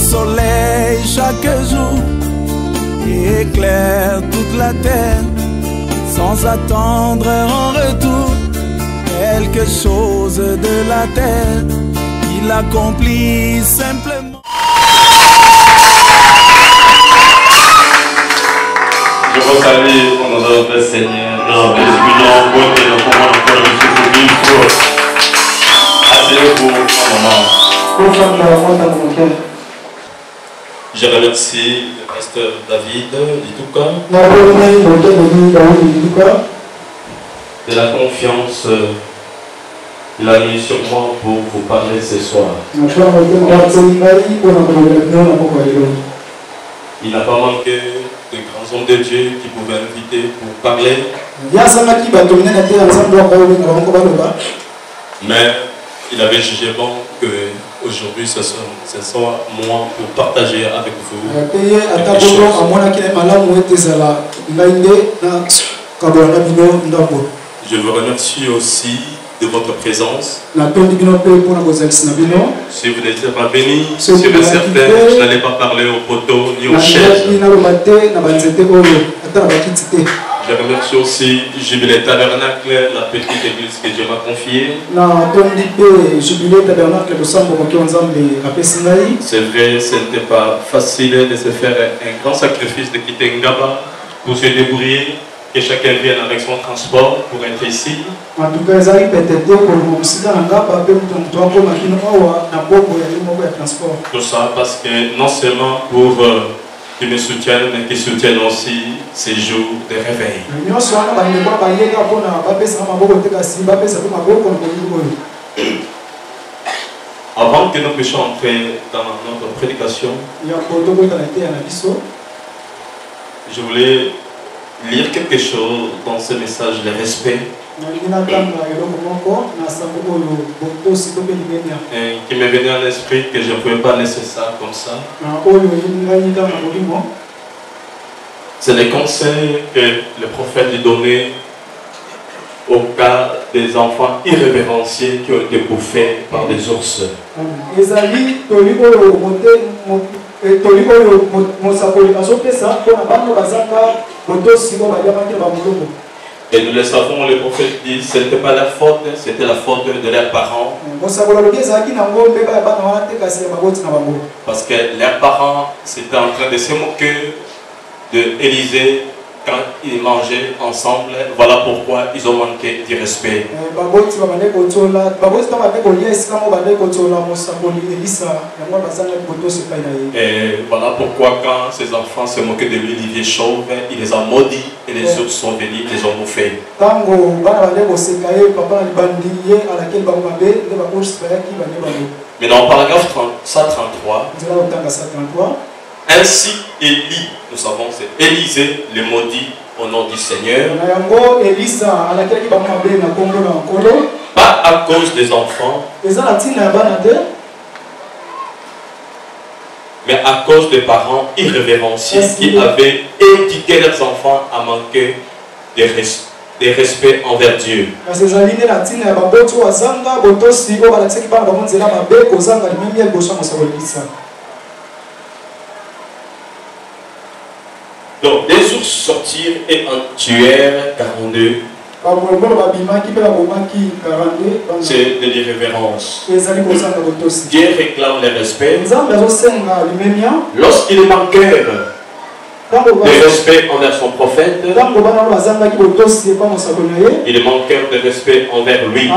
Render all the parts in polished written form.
soleil chaque jour et éclaire toute la terre sans attendre en retour quelque chose de la terre. Il accomplit simplement. Je vous salue au nom de notre Seigneur. Nous bénissons beauté, nous pouvons encore le souffrir. Asseyez-vous un moment. Je remercie le pasteur David Litouka de la confiance qu'il a mis sur moi pour vous parler ce soir. Il n'a pas manqué de grands hommes de Dieu qui pouvaient inviter pour parler. Mais il avait jugé bon que aujourd'hui ce soit moi pour partager avec vous quelque chose. Je vous remercie aussi de votre présence. Si vous n'étiez pas venu, je suis certain que je n'allais pas parler aux poteaux ni aux chaises. Je remercie aussi Jubilé Tabernacle, la petite église que Dieu m'a confiée. C'est vrai, ce n'était pas facile de se faire un grand sacrifice de quitter Ngaba pour se débrouiller, que chacun vienne avec son transport pour être ici. Tout ça parce que non seulement pour qu'ils me soutiennent, mais qu'ils soutiennent aussi ces jours de réveil. Avant que nous puissions entrer dans notre prédication, je voulais lire quelque chose dans ce message de respect qui m'est venu à l'esprit que je ne pouvais pas laisser ça comme ça. C'est les conseils que le prophète lui donnait au cas des enfants irrévérenciés qui ont été bouffés par des ours. Et nous le savons, le prophète dit que ce n'était pas leur faute, c'était la faute de leurs parents. Parce que leurs parents étaient en train de se moquer d'Élisée quand ils mangeaient ensemble. Voilà pourquoi ils ont manqué du respect. Et voilà pourquoi quand ces enfants se moquaient de l'olivier chauve, il les a maudits et les autres sont venus, ils les ont bouffés. Mais dans le paragraphe 133, ainsi Élie, nous savons c'est Élisée le maudit au nom du Seigneur, pas à cause des enfants, mais à cause des parents irrévérencieux qui avaient éduqué leurs enfants à manquer de respect envers Dieu. Donc, des ours sortirent et en tuèrent 42. C'est de l'irrévérence. Dieu réclame le respect. Lorsqu'ils manquèrent de respect envers son prophète, ils manquèrent de respect envers lui.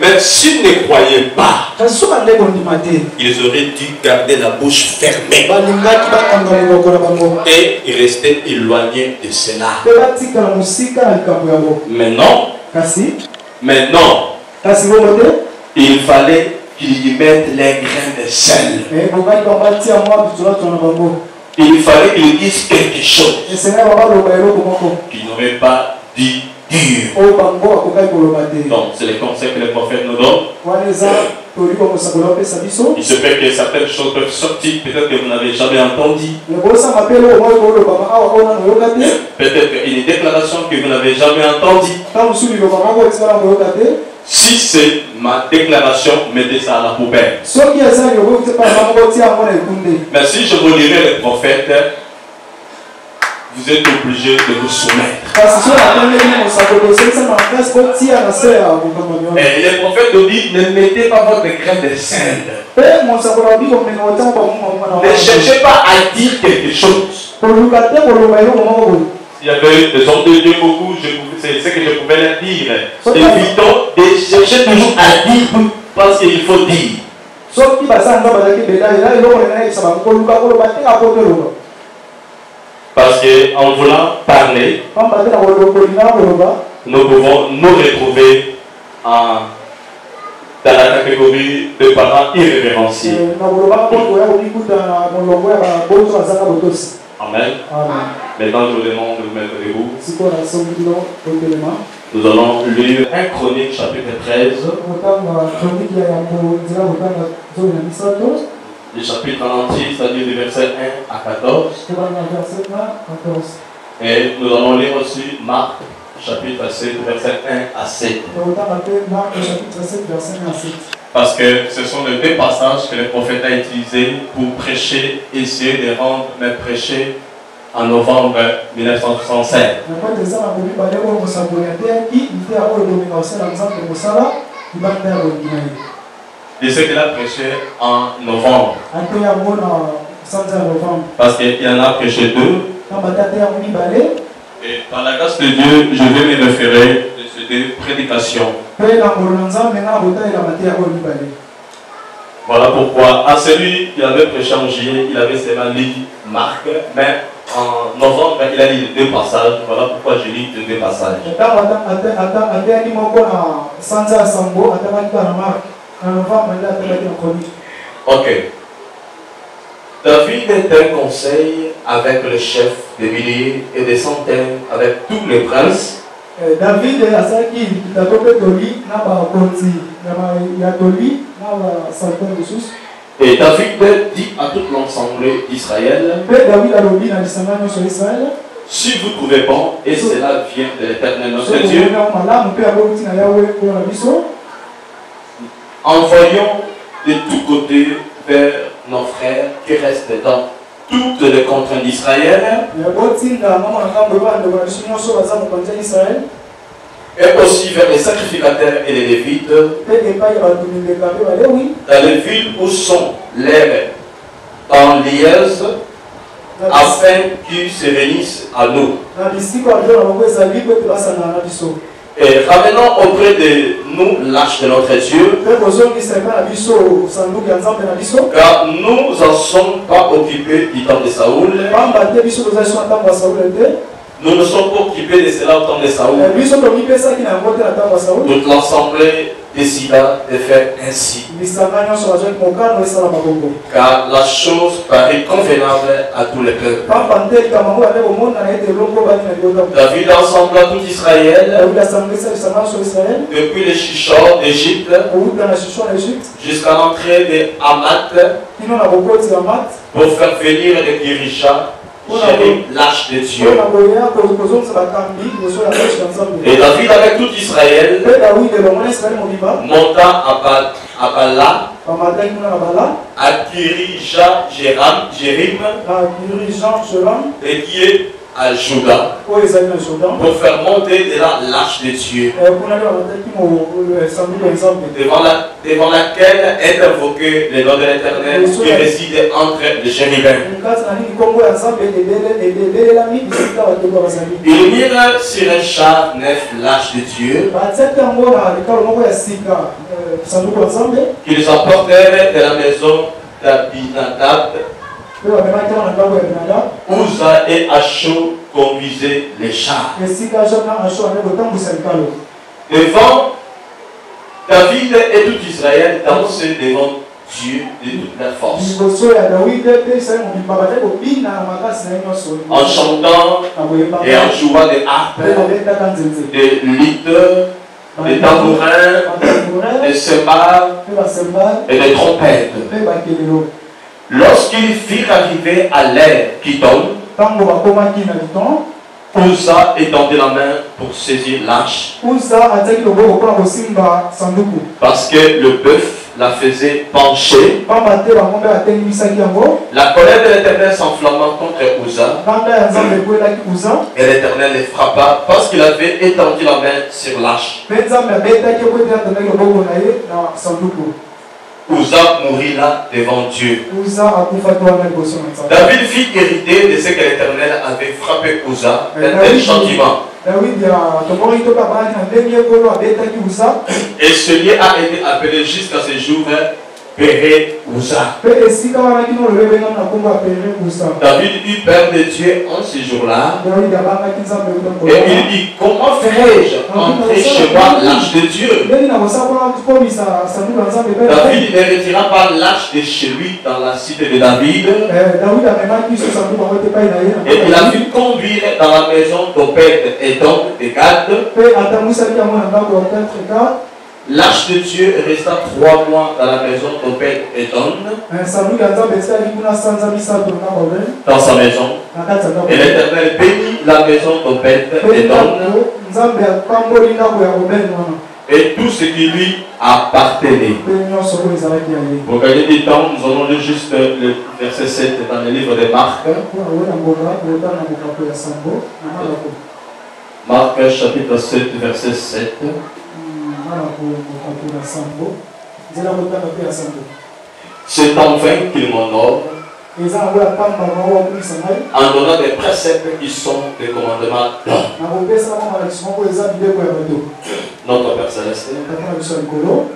Mais s'ils ne croyaient pas, ils auraient dû garder la bouche fermée et ils restaient éloignés de cela. Mais non, il fallait qu'ils y mettent les grains de sel. Il fallait qu'ils disent quelque chose qu'ils n'auraient pas dit durs. Donc, c'est les conseils que les prophètes nous donnent. Il se fait que certaines choses peuvent sortir, peut-être que vous n'avez jamais entendu. Peut-être une déclaration que vous n'avez jamais entendue. Si c'est ma déclaration, mettez ça à la poubelle. Mais si je vous lirai les prophètes, vous êtes obligé de vous soumettre. Et les prophètes nous disent, ne mettez pas votre grain de sel. Ne cherchez pas à dire quelque chose. Il y avait des hommes de Dieu beaucoup, c'est ce que je pouvais leur dire. Évitons de chercher toujours à dire parce qu'il faut dire. Parce qu'en voulant parler, nous pouvons nous retrouver dans la catégorie de parents irrévérencieux. Amen. Maintenant, je vous demande de vous mettre debout. Nous allons lire 1 Chronique chapitre 13. Le chapitre entier, c'est-à-dire du verset 1 à 14. Et nous allons lire aussi Marc chapitre 7, verset 1 à 7. Parce que ce sont les deux passages que le prophète a utilisés pour prêcher, essayer de rendre mes prêchés en novembre 1965. Et ce qu'il a prêché en novembre. Parce qu'il en a prêché deux. Et par la grâce de Dieu, je vais me référer de ces deux prédications. Voilà pourquoi, à celui qui avait prêché en juillet, il avait seulement lu Marc, mais en novembre, il a lu les deux passages. Voilà pourquoi je lis les deux passages. Ok. David est un conseil avec le chef des milliers et des centaines, avec tous les princes. David et David dit à tout l'ensemble d'Israël, si vous trouvez bon, et cela vient de l'Éternel notre Dieu, envoyons de tous côtés vers nos frères qui restent dans toutes les contraintes d'Israël, et aussi vers les sacrificateurs et les lévites, dans les villes où sont les lieues, afin qu'ils se réunissent à nous. Et ramenons auprès de nous l'arche de notre Dieu, car nous n'en sommes pas occupés du temps de Saoul. Nous ne sommes pas occupés de cela au temps de Saoul. Toute l'assemblée décida de faire ainsi. Car la chose paraît convenable à tous les peuples. David assembla tout Israël depuis les Shishor d'Égypte jusqu'à l'entrée de Hamath pour faire venir des dirigeants. L'arche de Dieu. Et David avec tout Israël monta à Bala, à Jérim, et qui est à Juda, pour faire monter de là l'arche de Dieu, devant laquelle est invoqué le nom de l'Éternel qui réside entre les chérubins. Ils mirent sur un char neuf l'arche de Dieu, qu'ils apportèrent de la maison d'Abinadab. Uza et Acho conduisaient les chars. Devant David et tout Israël dansaient devant Dieu de toute leur force. En chantant et en jouant des harpes, des luttes, des tambourins, des cymbales et des trompettes. Lorsqu'ils firent arriver à l'ère qui tombe, Uza étendit la main pour saisir l'arche, parce que le bœuf la faisait pencher. La colère de l'Éternel s'enflamma contre Uza, et l'Éternel les frappa parce qu'il avait étendu la main sur l'arche. Uza mourut là devant Dieu. David fut irrité de ce que l'Éternel avait frappé Uza d'un tel châtiment. Et celui a été appelé jusqu'à ce jour Péré Uza. David eut peur de Dieu en ce jour-là. Et il dit, comment ferai-je entrer chez moi l'arche de Dieu? David ne retira pas l'arche de chez lui dans la cité de David. Et il a pu conduire dans la maison d'Obed et donc de Gad. L'arche de Dieu resta 3 mois dans la maison d'Obed et Edom, dans sa maison. Et l'Éternel bénit la maison d'Obed et Edom et tout ce qui lui appartenait. Pour gagner du temps, nous allons lire juste le verset 7 dans le livre de Marc. Marc chapitre 7, verset 7. C'est en vain qu'il m'honore en donnant des préceptes qui sont des commandements d'homme. Notre Père Céleste,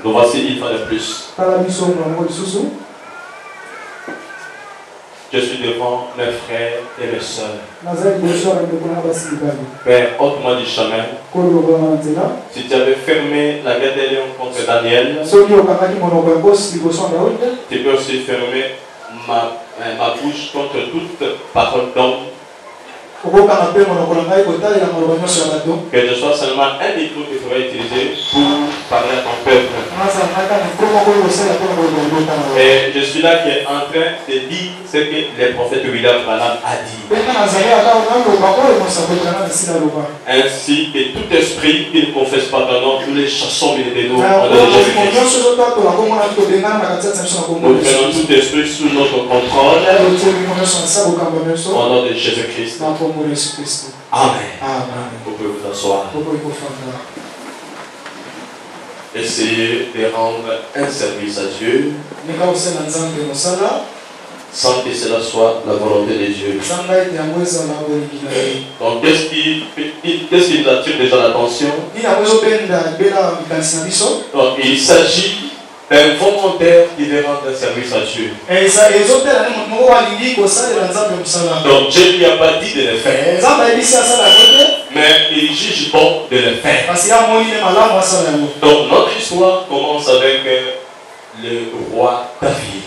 nous voici une fois de plus. Je suis devant mes frères et mes sœurs. Père, ôte-moi du chemin. Si tu avais fermé la guerre des lions contre Daniel, tu peux aussi fermer ma bouche contre toute parole d'homme. Que je sois seulement un micro que tu vas utiliser pour parler à ton peuple. Et je suis là qui est en train de dire ce que le prophète William Branham a dit. Ainsi que tout esprit qui ne confesse pas ton nom, nous les chassons de nous au nom de Jésus-Christ. Nous prenons tout esprit sous notre contrôle au nom de Jésus-Christ. Amen. Vous pouvez vous asseoir. Essayez de rendre un service à Dieu sans que cela soit la volonté de Dieu. Donc, qu'est-ce qui nous attire déjà l'attention? Donc, il s'agit d'un volontaire qui veut rendre un service à Dieu. Donc Dieu ne lui a pas dit de le faire, mais il juge bon de le faire. Donc notre histoire commence avec le roi David.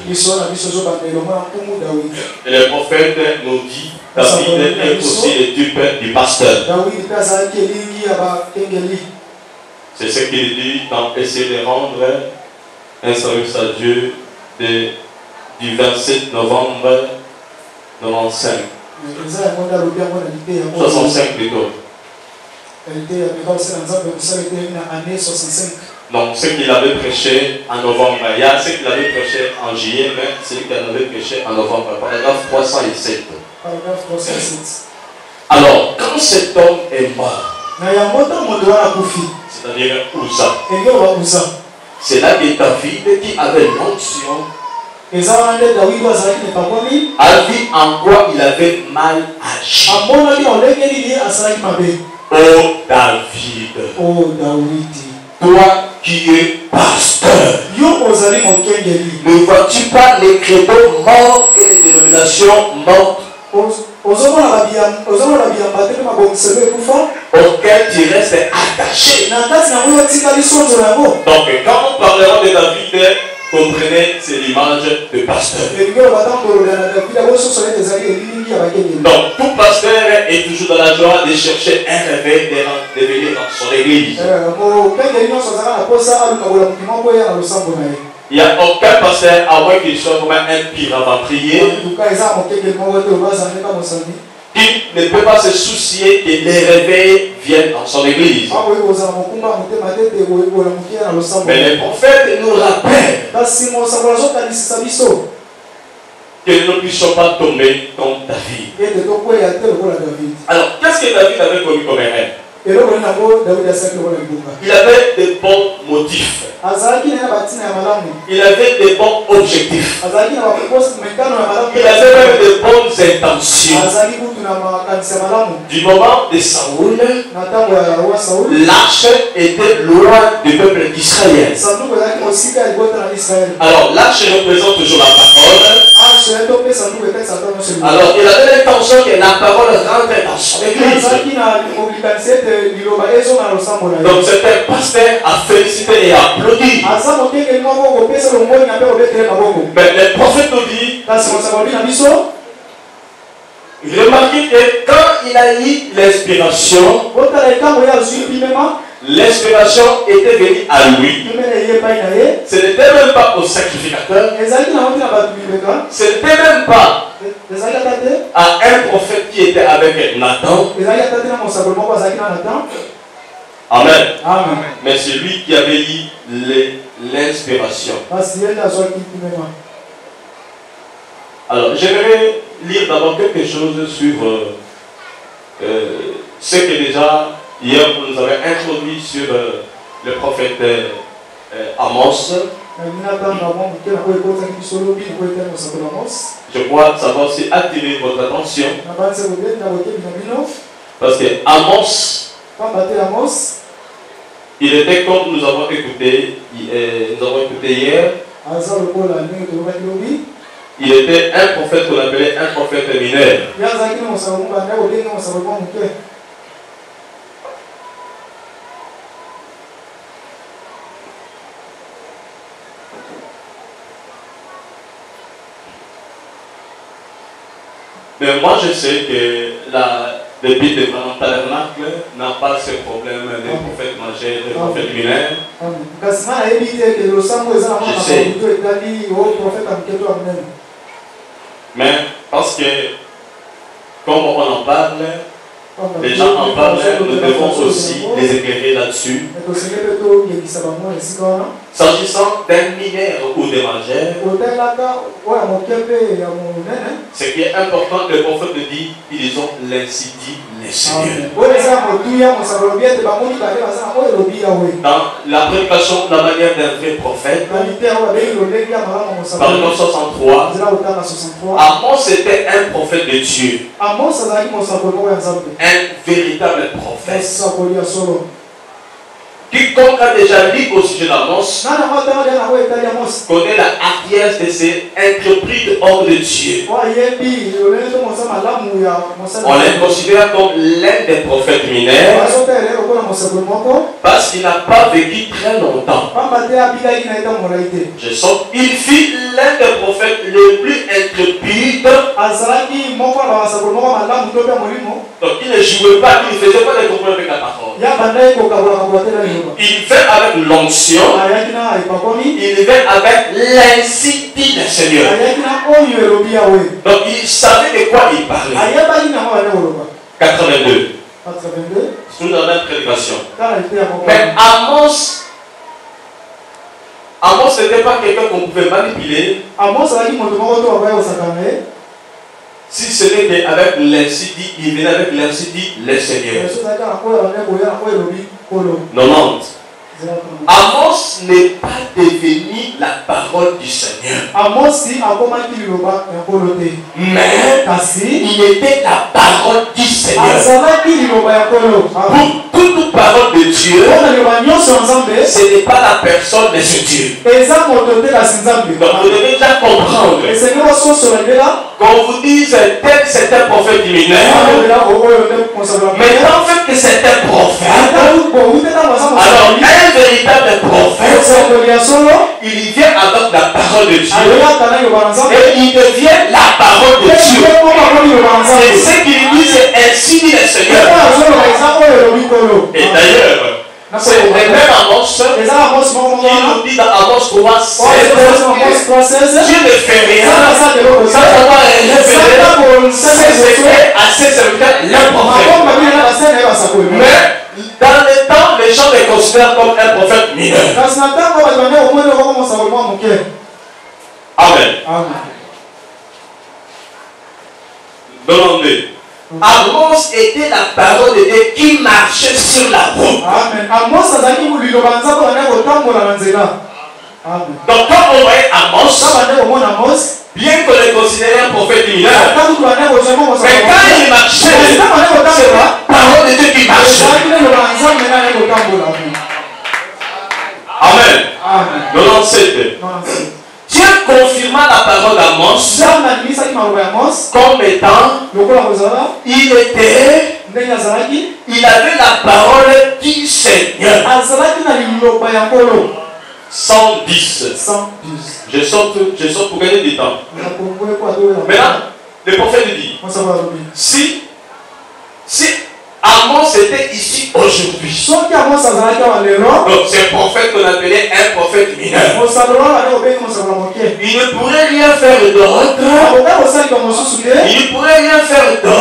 Et le prophète nous dit David est aussi le type du pasteur. C'est ce qu'il dit dans essayer de rendre un service à Dieu du 27 novembre 95. 65 plutôt. Donc ce qu'il avait prêché en novembre, il y a ce qu'il avait prêché en juillet, mais celui qu'il avait prêché en novembre, paragraphe 307. Alors, quand cet homme est mort, c'est-à-dire Uza, c'est là que David, qui avait l'onction, a vu en quoi il avait mal agi. Oh David, toi qui es pasteur, ne vois-tu pas les credos morts et les dénominations mortes auquel tu restes attaché? Donc quand on parlera de David, comprenez, c'est l'image de pasteur. Donc, tout pasteur est toujours dans la joie de chercher un réveil de venir dans son église. Il n'y a aucun pasteur, à moins qu'il soit comme un pire aventurier, qui ne peut pas se soucier que les réveils viennent dans son église. Mais le prophète nous rappelle que nous ne puissions pas tomber comme David. Alors, qu'est-ce que David avait connu comme rêve? Il avait de bons motifs. Il avait de bons objectifs. Il avait même de bonnes intentions. Du moment de Saoul, l'arche était loin du peuple d'Israël. Alors l'arche représente toujours la parole. Alors il avait l'intention que la parole rentre dans son église. Donc c'était pasteur à féliciter et à applaudir. Mais le prophète nous dit, remarquez que quand il a eu l'inspiration, l'inspiration était venue à lui. Ce n'était même pas au sacrificateur. Ce n'était même pas à un prophète qui était avec Nathan. Amen. Amen. Mais c'est lui qui avait eu l'inspiration. Alors, j'aimerais lire d'abord quelque chose sur ce que déjà hier vous nous avez introduit sur le prophète Amos. Je crois savoir si attirer votre attention. Parce que Amos, il était comme nous avons écouté hier. Il était un prophète qu'on appelait un prophète mineur. Mais moi je sais que le but de mon tabernacle n'a pas ce problème de prophète majeur, de prophète mineur. Je sais. Mais parce que, comme on en parle, les gens en parlent, nous devons aussi les éclairer là-dessus. S'agissant d'un mineur ou d'un majeur, ce qui est important, le prophète dit, ils ont l'ainsi dit les seigneurs. Dans la prédication, la manière d'un vrai prophète, par le 63, Amos était un prophète de Dieu. Un véritable prophète. Quiconque a déjà lu au sujet d'Amos connaît la hardiesse de ces intrépides hommes de Dieu. On les considère comme l'un des prophètes mineurs parce qu'il n'a pas vécu très longtemps. Je sens qu'il fut l'un des prophètes les plus intrépides. Donc il ne jouait pas, il ne faisait pas des complots avec la parole. Il fait avec l'onction, il fait avec l'insi dit du Seigneur. Donc il savait de quoi il parlait. 82. Sous la même prédication. Mais Amos n'était pas quelqu'un qu'on pouvait manipuler. Si ce n'est qu'avec l'insi dit, il venait avec l'insi dit les seigneurs. 90. Amos n'est pas devenu la parole du Seigneur. Mais il était la parole du Seigneur. Pour toute parole de Dieu, ce n'est pas la personne de ce Dieu. Donc vous devez déjà comprendre. Quand on vous dise tel c'est un prophète mineur, mais en fait que c'est un prophète, alors un véritable le prophète, il vient avec la parole de Dieu. Et il devient la parole de Dieu. Et ce qu'il dit, c'est ainsi dit le Seigneur. Et d'ailleurs, c'est le même Amos qui nous dit dans Amos 3:16, Dieu ne fait rien sans avoir révélé ses secrets à ses serviteurs, les prophètes. Mais dans les temps, les gens les considèrent comme un prophète mineur. Amen. Demandez. Amos était la parole de Dieu qui marchait sur la route. Amen. Donc quand on voyait Amos, bien qu'on le considérait un prophète mineur, mais quand il marchait, c'est la parole de Dieu qui marchait. Amen. 97. Dieu confirma la parole d'Amos comme étant, il avait la parole du Seigneur. 110. Je sors pour gagner du temps. Maintenant, le prophète dit, si Amos était ici aujourd'hui, donc c'est un prophète qu'on appelait un prophète mineur. Il ne pourrait rien faire d'autre. Il ne pourrait rien faire d'autre.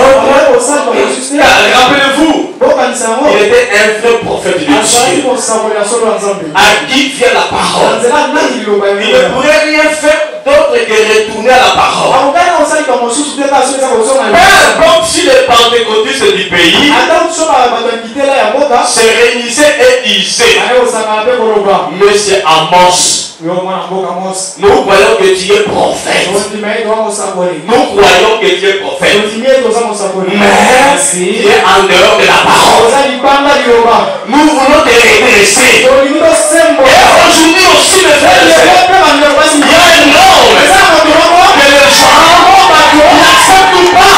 Car rappelez-vous, il était un vrai prophète de Dieu, à qui vient la parole. Il ne pourrait rien faire d'autre que retourner à la parole. Comme si les pentecôtistes du pays se réunissaient et disaient, Monsieur Amos, nous croyons que tu es prophète. Nous croyons que tu es prophète. Mais tu es en dehors de la parole. Nous voulons te redresser. Et aujourd'hui aussi, mes frères et sœurs, il y a un homme que les gens n'acceptent pas.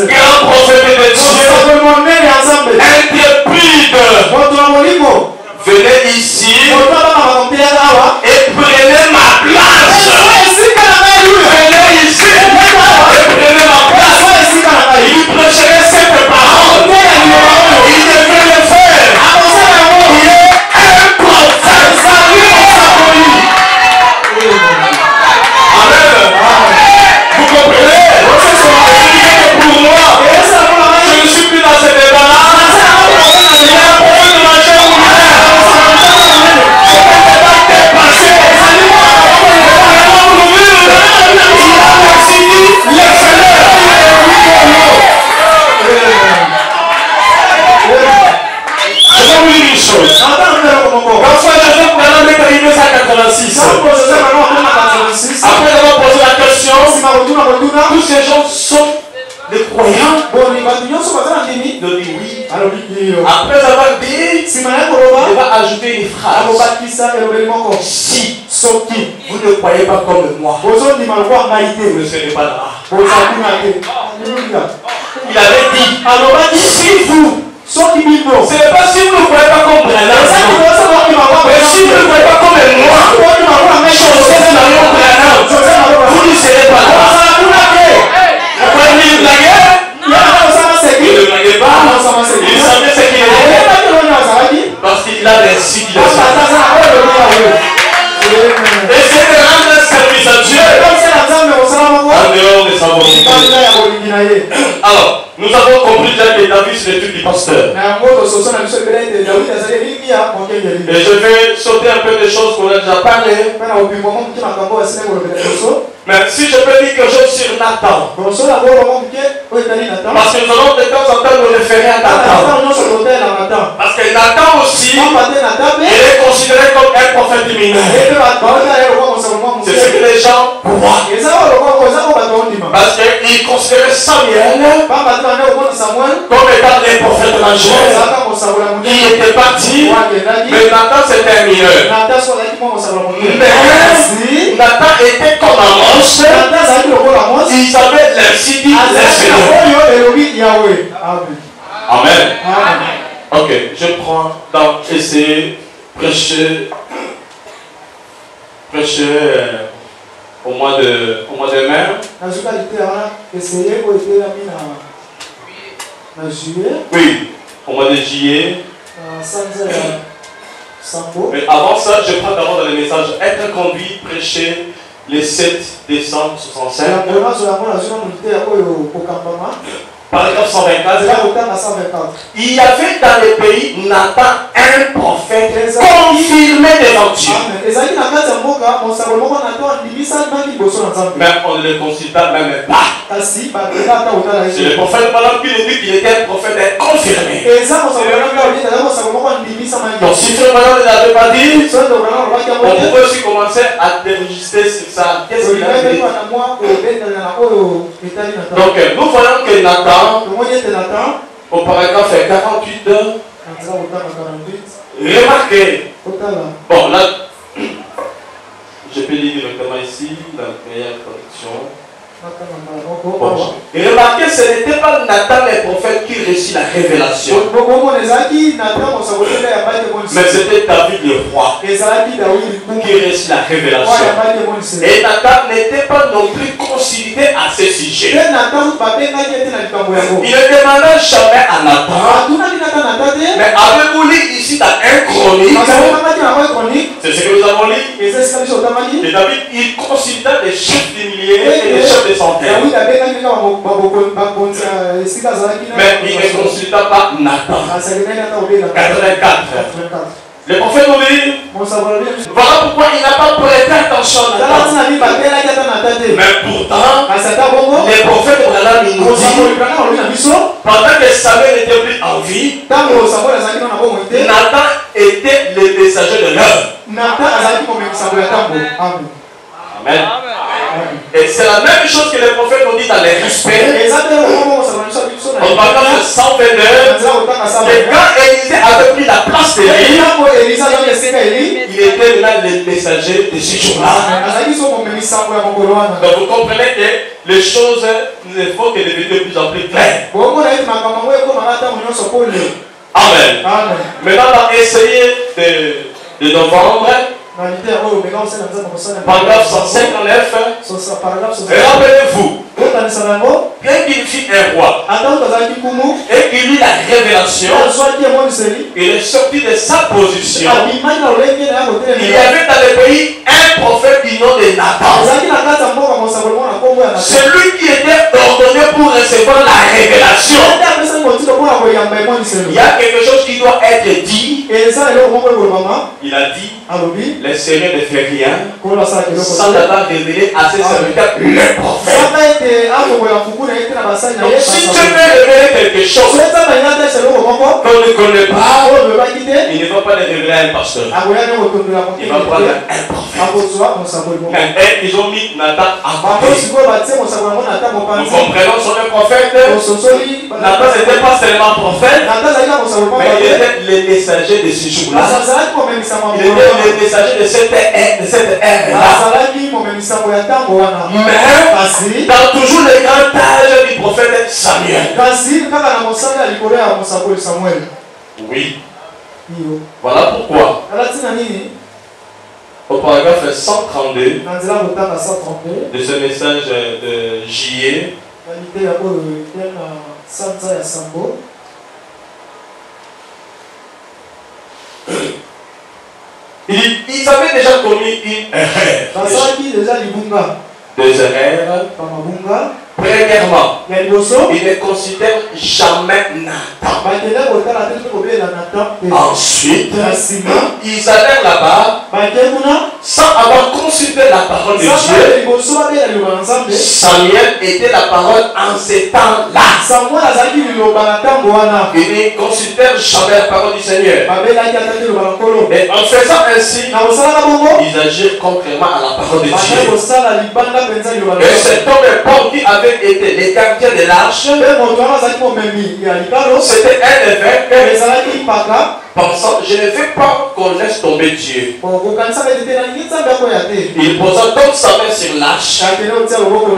Grand prophète de Dieu, intrépide, venez ici et prenez ma place. Venez ici et prenez tous ces gens sont des croyants. Il dit oui. Après avoir dit, il va ajouter une phrase. Si vous ne croyez pas comme moi, vous ne serez pas là. Il avait dit, si vous, ce n'est pas si vous ne croyez pas comme Branham, mais si vous ne croyez pas comme moi, vous ne serez pas là. Vous croyez me blaguer? Il ne blaguait pas. Il savait ce qu'il était. Parce qu'il a des cycles. Et c'est de rendre un service à Dieu en dehors de sa volonté. Alors, nous avons compris déjà que David c'est le truc du pasteur. Et je vais sauter un peu des choses qu'on a déjà parlé. Mais si je peux dire quelque chose sur Nathan, parce que nous allons de temps en temps nous référer à Nathan. Parce que Nathan aussi, il est considéré comme un prophète mineur. C'est ce que les gens croient. Parce qu'il considérait Samuel comme étant un prophète majeur. Il était parti, mais Nathan c'était un mineur. Mais Nathan était comme Amos. Il savait l'insidier de Amen. Ok, je prends dans essayer prêcher au mois de mai. Oui, au mois de juillet. Mais avant ça, je prends d'abord dans les messages être conduit, prêcher le 7 décembre 65. Paragraphe 124. Il y avait dans le pays Nathan, un prophète confirmé devant Dieu. Mais on ne le considère même pas. C'est le prophète Balaam qui nous dit qu'il était un prophète confirmé. Donc si Frère Balaam ne l'avait pas dit, on pouvait aussi commencer à déregistrer sur ça. Qu'est-ce qu'il a dit? Donc nous voyons que Nathan, au paragraphe 48, remarquez. Bon, là, je peux lire directement ici, la meilleure traduction. Bon. Et remarquez, ce n'était pas Nathan le prophète qui reçut la révélation. Mais c'était David le roi qui reçut la révélation. Et Nathan n'était pas non plus consulté à ce sujet. Il ne demanda jamais à Nathan. Mais avez-vous lu ici dans 1 Chronique? C'est ce que nous avons lu. Et David, il consulta des chefs de milliers et des chefs de centaines. Mais il ne consulta pas Nathan. 84. Le prophète nous dit, voilà pourquoi il n'a pas prêté attention à Nathan. Mais pourtant, les prophètes Branham nous dit, pendant que Samuel n'était plus en vie, Nathan était le messager de l'heure. Amen. Et c'est la même chose que les prophètes nous disent dans les respects. Au paragraphe 122, que quand Élisée avait pris la place d'Élie, il était là le messager de ce jour-là. Donc vous comprenez que les choses ne font que devenir de plus en plus claires. Amen. Maintenant, on va essayer de novembre. Paragraphe 159. Rappelez-vous, bien qu'il fut un roi et qu'il eut la révélation, il est sorti de sa position. Il y avait dans le pays un prophète du nom de Nathan. Celui qui était ordonné pour recevoir la révélation. Il y a quelque chose qui doit être dit. Il Il a dit, le Seigneur ne fait rien sans avoir révélé à ses serviteurs le prophète. Donc si tu veux révéler quelque chose qu'on ne connaît pas, il ne va pas le révéler à un pasteur. Il va prendre un prophète. Et ils ont mis Nathan avant. Nous comprenons son prophète. Nathan n'était pas seulement prophète, mais il était le messager de ce jour-là. Il était le messager de cette ère-là. Mais dans toujours les grands âges du prophète Samuel. Oui. Voilà pourquoi. Au paragraphe 132 de ce message de J.E. Ils avaient déjà commis une erreur. Deux erreurs. Premièrement, ils ne considèrent jamais Nathan. Ensuite, ils allèrent là-bas sans avoir consulté la parole de Dieu. Samuel était la parole en ces temps-là. Ils ne consultèrent jamais la parole du Seigneur. Et en faisant ainsi, ils agirent contrairement à la parole de Dieu. Et cet homme est pauvre qui avait été les gardiens de l'arche. C'était un évêque pensant, je ne veux pas qu'on laisse tomber Dieu. Il posa donc sa main sur l'arche.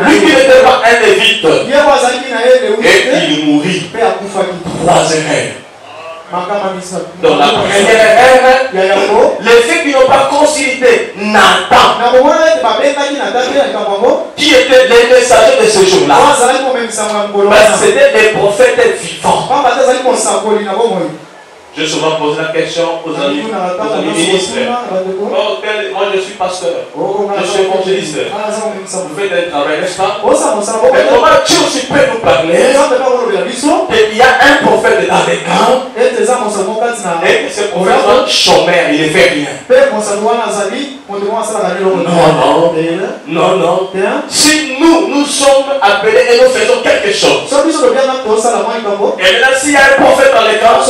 Lui qui n'était pas un lévite, et il mourut. 3 erreurs. Donc la première erreur, les faits qui n'ont pas consulté Nathan, qui était les messagers de ce jour-là, c'était des prophètes vivants. J'ai souvent posé la question aux amis ministres. Moi je suis pasteur, je suis évangéliste. Vous faites un travail, n'est-ce pas? Mais comment Dieu aussi peut nous parler? Il y a un prophète dans les camps et ce prophète est chômeur, il ne fait rien. Non. Si nous sommes appelés et nous faisons quelque chose, et maintenant s'il y a un prophète dans les camps,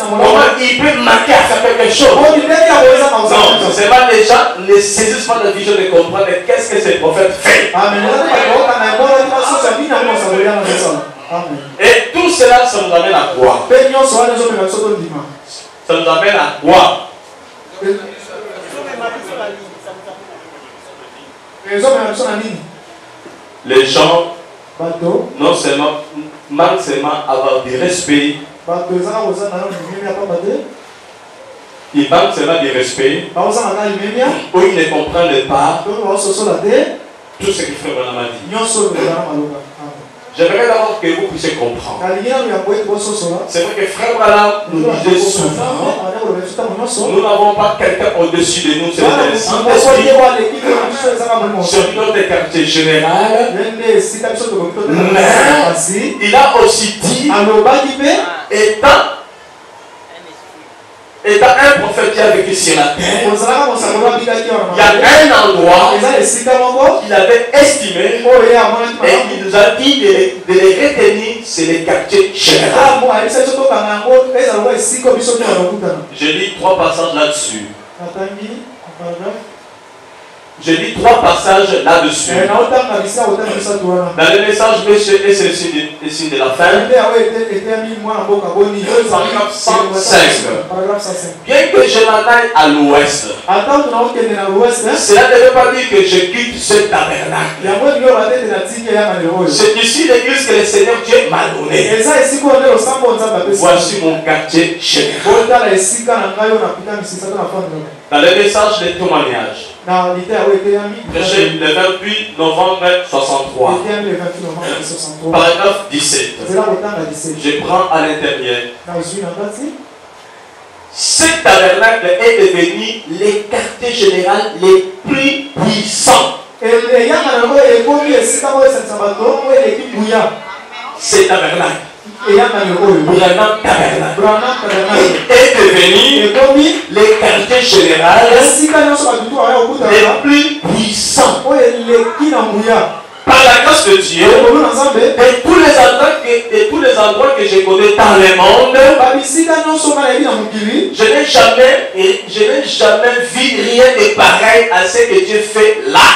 comment il peut marquer à faire quelque chose? Non, c'est pas les gens ne saisissent pas la vision de comprendre qu'est-ce que ce prophète fait. Et tout cela, ça nous amène à quoi? Ça nous amène à quoi? Les gens non seulement manquent seulement avoir du respect. Ils manquent seulement du respect, ou ils ne comprennent pas tout ce qu'il fait dans la vie. J'aimerais d'abord que vous puissiez comprendre. C'est vrai que Frère Branham nous disait souvent, nous n'avons pas quelqu'un au-dessus de nous, c'est le Saint-Esprit. Sur notre quartier général, mais il a aussi dit, étant un prophète qui a vécu sur la terre, il y a un endroit qu'il avait estimé et il nous a dit de les retenir, c'est les quartiers généraux. Je lis 3 passages là-dessus. Je lis 3 passages là-dessus. Dans le message, monsieur, et c'est le signe de la fin. Paragraphe 105. Bien que je m'en aille à l'ouest, cela ne veut pas dire que je quitte ce tabernacle. C'est ici l'église que le Seigneur Dieu m'a donnée. Voici mon quartier général. Dans le message de témoignage, prêché le 28 novembre 63, paragraphe 17, je prends à l'intérieur. Ce tabernacle est devenu les quartiers généraux les plus puissants. Ce tabernacle Branham Tabernacle est devenu les quartiers généraux les plus puissants. Par la grâce de Dieu, et tous les endroits que je connais dans le monde, je n'ai jamais vu rien de pareil à ce que Dieu fait là.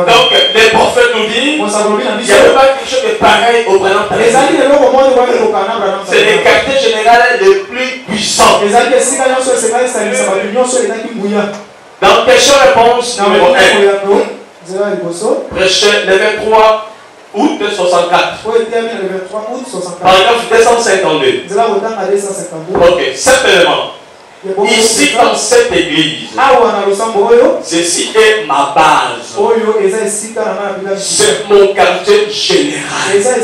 Donc, les prophètes nous disent, il n'y avait pas quelque chose de pareil au Branham Tabernacle. C'est les quartiers généraux les plus puissants. Donc, question-réponse numéro 1. Prêché le 23 août 64. Paragraphe 252. Ok, simplement. Ici, dans cette église, ceci est ma base. C'est mon quartier général. C'est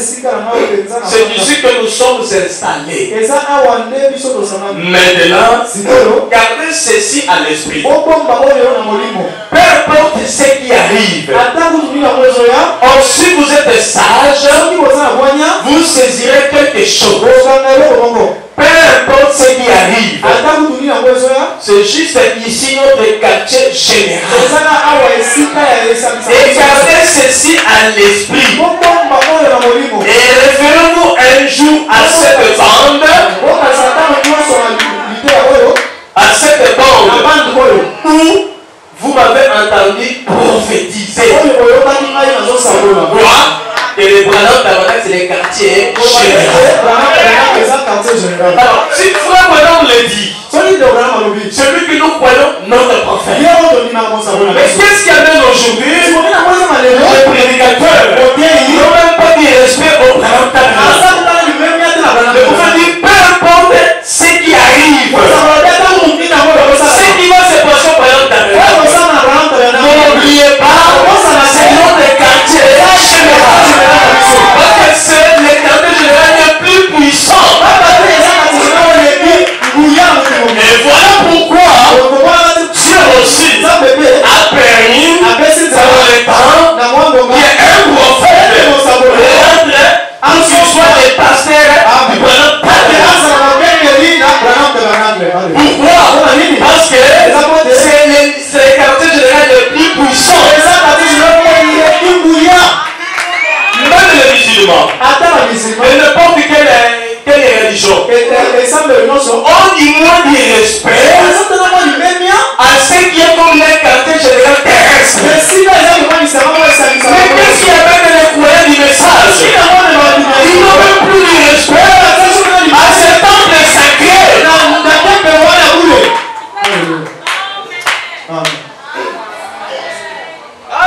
ici que nous sommes installés. Maintenant, gardez ceci à l'esprit. Peu importe ce qui arrive, si vous êtes sage, vous saisirez quelque chose. Peu importe ce qui arrive, c'est juste ici notre quartier général. Et gardez ceci à l'esprit. Et référez-vous un jour à cette bande, où vous m'avez entendu prophétiser. Et les Branham Tabernacle, c'est les quartiers généraux. Alors, si Frère Branham le dit, celui que nous croyons, notre prophète. Mais qu'est-ce qu'il y a même aujourd'hui? Les prédicateurs n'ont même pas de respect au Branham Tabernacle. Le prophète dit, peu importe ce qui arrive, ce qui va se passer au Branham Tabernacle, n'oubliez pas, c'est notre quartier général. Parce que c'est le quartier général le plus puissant. Et voilà pourquoi Dieu aussi a permis dans le temps qu'il y ait un prophète qui soit le pasteur du Branham Tabernacle. Pourquoi? Parce que c'est le quartier général le plus puissant. Même les musulmans, et n'importe quelle religion, ont du moins du respect à ce qui est comme les quartiers généraux terrestres. Mais qu'est-ce qu'il y avait dans les croyants du message? Ils n'ont même plus du respect à ce temple sacré.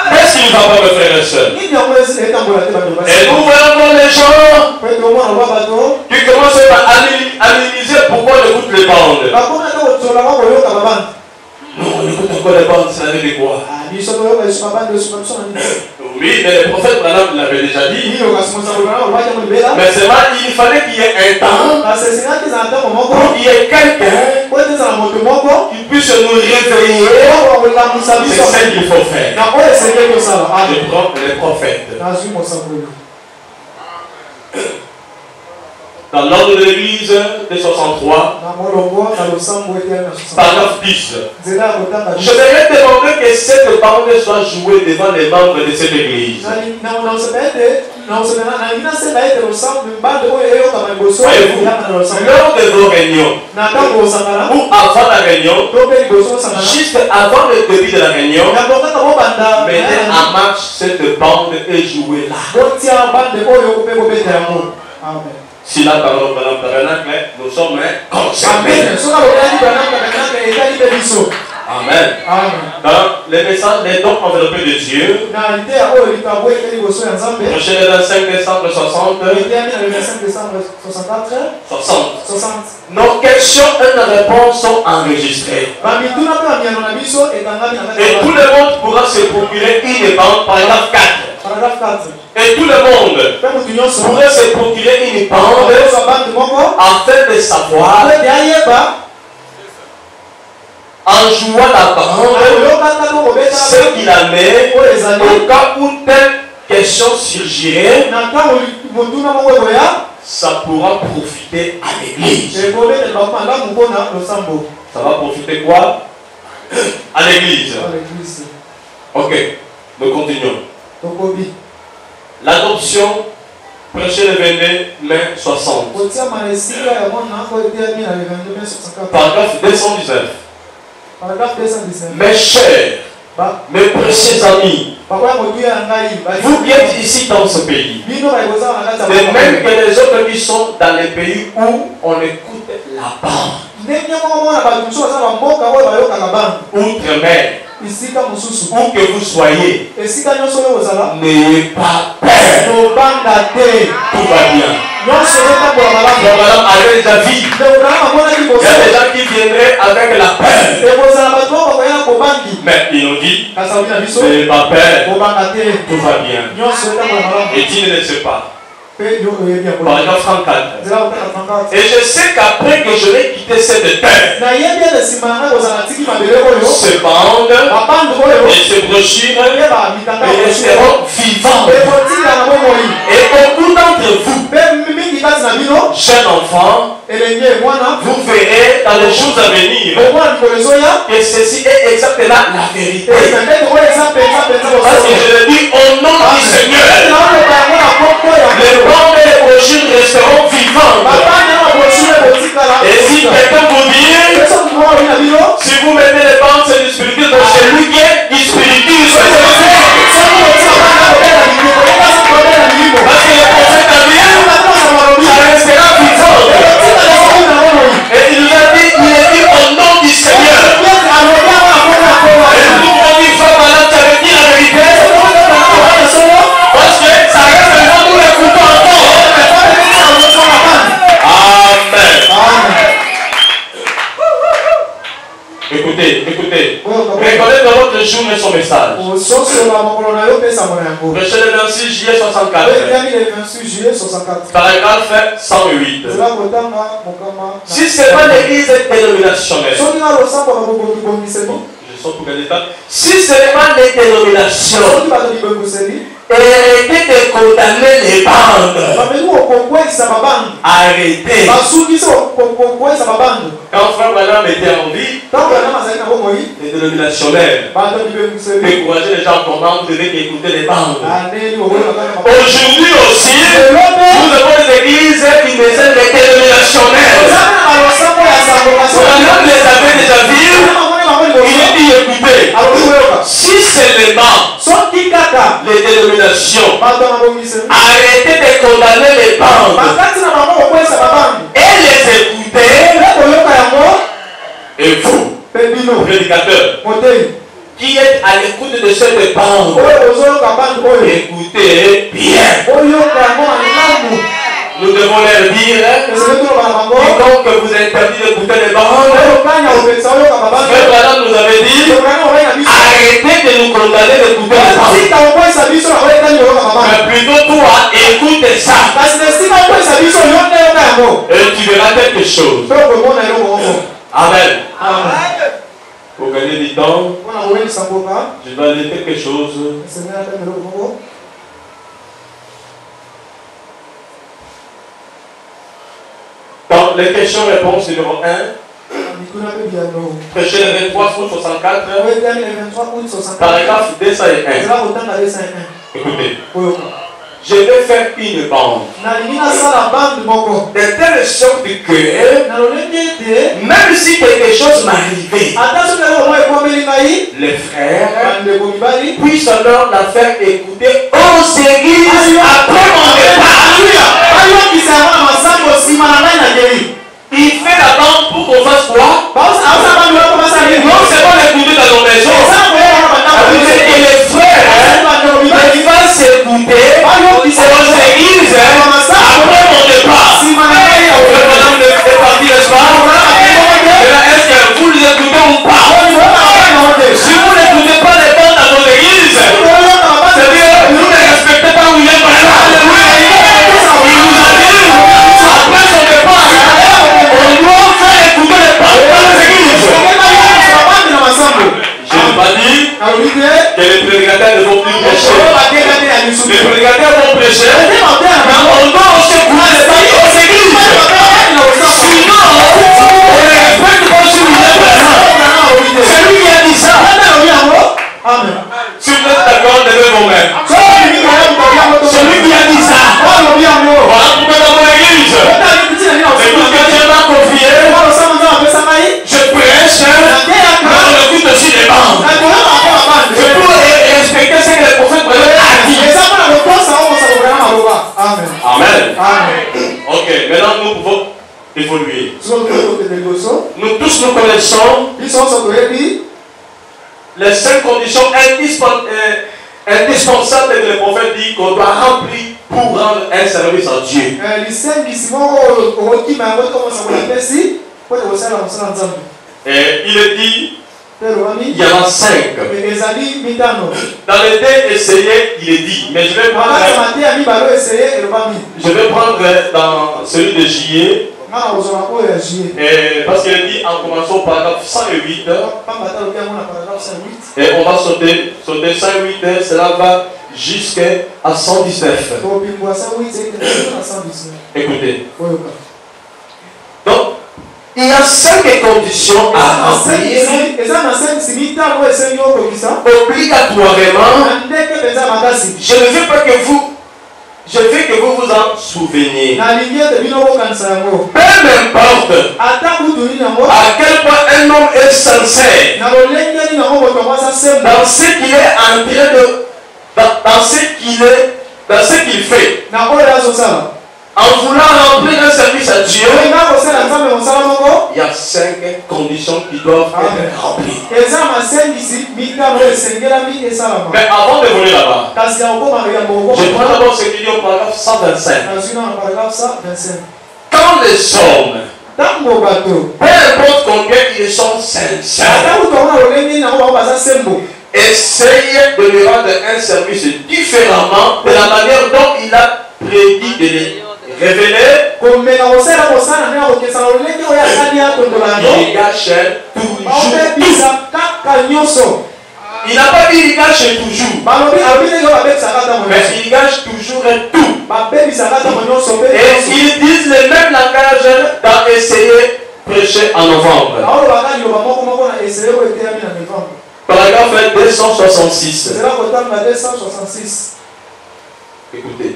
Qu'est-ce qu'il ne va pas, mes frères et sœurs? Et nous voyons les gens qui commencent à analyser pourquoi on écoute les bandes. Non, on écoute encore les bandes, ça veut dire quoi? Oui, mais le prophète Branham l'avait déjà dit. Mais c'est vrai, il fallait qu'il y ait un temps pour qu'il y ait quelqu'un qui puisse nous réveiller. C'est ça qu'il faut faire. Je prends les prophètes. Dans l'ordre de l'église de 63, paragraphe 10. Je vais demander que cette bande soit jouée devant les membres de cette église. Voyez-vous, lors de vos réunions, ou avant la réunion, juste avant le début de la réunion, mettez en marche cette bande et jouez là. Amen. Si la parole de Branham Tabernacle, nous sommes concernés. Amen. Dans les messages des dons enveloppés de Dieu, prochain le 25 décembre 60, nos questions et nos réponses sont enregistrées. Et tout le monde pourra se procurer une bande, paragraphe 4. Et tout le monde pourrait se procurer une bande afin de savoir, en jouant la bande, ce qu'il a mis au cas où tel que question surgirait, ça pourra profiter à l'église. Ça va profiter quoi? À l'église. Ok, nous continuons. L'adoption, prêché le 22 mai 60. Paragraphe 219. Mes chers, mes précieux amis, vous qui êtes ici dans ce pays, de même que les autres qui sont dans les pays où on écoute la bande, outre-mer, où que vous soyez, n'ayez pas peur. Tout va bien. Madame avait déjà vu. Il y a des gens qui viendraient avec la peur. Mais ils nous disent, n'ayez pas peur. Tout va bien. Et tu ne le sais pas. Paragraphe 34. Et je sais qu'après que je vais quitter cette terre, ces bandes et ces brochures resteront vivants. Et beaucoup d'entre vous, jeunes enfants, vous verrez dans les jours à venir que ceci est exactement la vérité. Parce que je le dis au nom du Seigneur. Les bandes et les brochures resteront vivantes. Et si quelqu'un vous dit, si vous mettez les bandes, c'est du spiritisme, donc celui qui est du spiritisme, parce que le prophète a dit, ça restera vivant. Et il nous a dit, il est dit au nom du Seigneur. Et nous on dit, frère malade, ça veut dire la vérité. Parce que ça reste vivant, nous l'écoutons encore. Amen. Écoutez. Regardez dans votre journée son message. Prêchez le 26 juillet 64. Paragraphe 108. Si c'est pas l'église dénominationnelle, si ce n'est pas les dénominations, arrêtez de condamner les bandes. Arrêtez. Quand frère Madame était en vie, les dénominationnels décourageaient les gens comment vous devez écouter les bandes. Aujourd'hui aussi, nous avons des églises qui descendent les dénominationnels. Madame les avait déjà vus. Il est dit écoutez, si seulement les dénominations, arrêtez de condamner les bandes et les écouter. Et vous, prédicateurs, qui êtes à l'écoute de cette bande, écoutez bien. Nous devons leur dire, quiconque vous a interdit d'écouter les bandes, frère Madame nous avait dit, arrêtez de nous condamner d'écouter les bandes. Mais plutôt toi, écoute ça. Et tu verras quelque chose. Amen. Pour gagner du temps, je vais aller quelque chose. Dans les questions-réponses numéro 1, prêché le 23 août 64, paragraphe 201. Écoutez, je vais faire une bande de telle sorte que même si quelque chose m'arrivait, les frères puissent alors la faire écouter aux églises après mon départ. Il fait la bande pour qu'on fasse quoi? Non, c'est pas l'écouter dans nos maisons. Et les frères ils fassent écouter aux églises après mon départ. Madame est partie, n'est-ce pas? Est-ce que vous les écoutez ou pas? Si vous n'écoutez pas les bandes dans nos églises, c'est-à-dire vous ne respectez pas où il est maintenant. Il vous a dit, après son départ, on doit faire écouter les bandes dans les églises. Je n'ai pas dit que les prédicateurs ne vont plus prêcher. Les prédicateurs vont prêcher. Mais on doit aussi couler les pays aux églises. Sinon, on ne respecte pas sur une personne. C'est lui qui a dit ça. Amen. Si vous êtes d'accord, levez vos mains. C'est lui qui a dit ça. Voilà pourquoi dans mon église. L'église que Dieu m'a confiée. Je prêche. Mais on écoute aussi les bandes. Je peux respecter ce que les prophètes a dit. Amen. Ok, maintenant nous pouvons évoluer. Nous tous nous connaissons les 5 conditions indispensables que le prophète dit qu'on doit remplir pour rendre un service à Dieu. Et il est dit, il y en a 5. Dans les deux essayés, il est dit, mais je vais prendre dans celui de Juillet. Parce qu'il est dit en commençant au paragraphe 108. Et on va sauter 108, cela va jusqu'à 119. Écoutez. Donc, il y a 5 conditions à remplir obligatoirement. Je ne veux pas que vous. Je veux que vous vous en souveniez. Peu importe à quel point un homme est sincère dans ce qu'il est en train de, dans ce qu'il fait, en voulant remplir un service à Dieu, il y a 5 conditions qui doivent être remplies. Mais avant de voler là-bas, je prends d'abord ce qu'il dit au paragraphe 125. Quand les hommes, peu importe combien ils sont sincères, essayent de lui rendre un service différemment de la manière dont il a prédit de les révéler, il gâche toujours. Il n'a pas dit il gâche toujours, mais il gâche toujours tout. Et ils disent le même langage dans essayer prêcher en novembre. Paragraphe 266. Écoutez.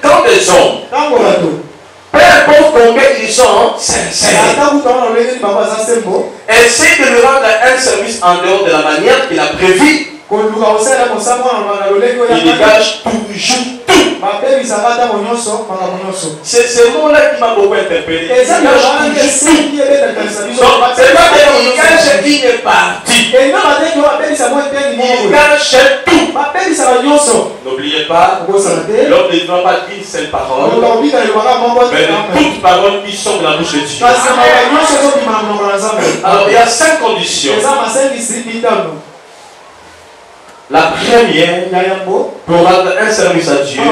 Quand les hommes, peu importe combien ils sont sincères, essaient de lui rendre un service en dehors de la manière qu'il a prévu, il dégage toujours tout. C'est ce mot-là qui m'a beaucoup interpellé. Il gâche toujours tout. C'est pas qu'il gâche qui est parti. Il gâche tout. N'oubliez pas, l'homme ne doit pas dire une seule parole, mais de toutes paroles qui sont de la bouche de Dieu. Alors il y a 5 conditions. La première, pour rendre un service à Dieu,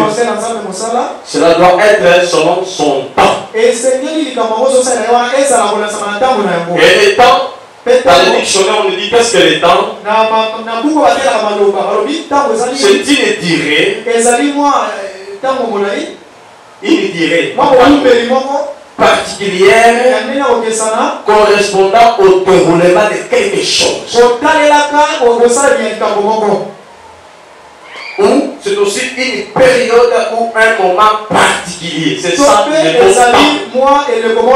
cela doit être selon son temps. Et le temps, dans le dictionnaire, on nous dit qu'est-ce que le temps? C'est une durée particulière correspondant au déroulement de quelque chose. Ou c'est aussi une période ou un moment particulier. C'est ça le temps.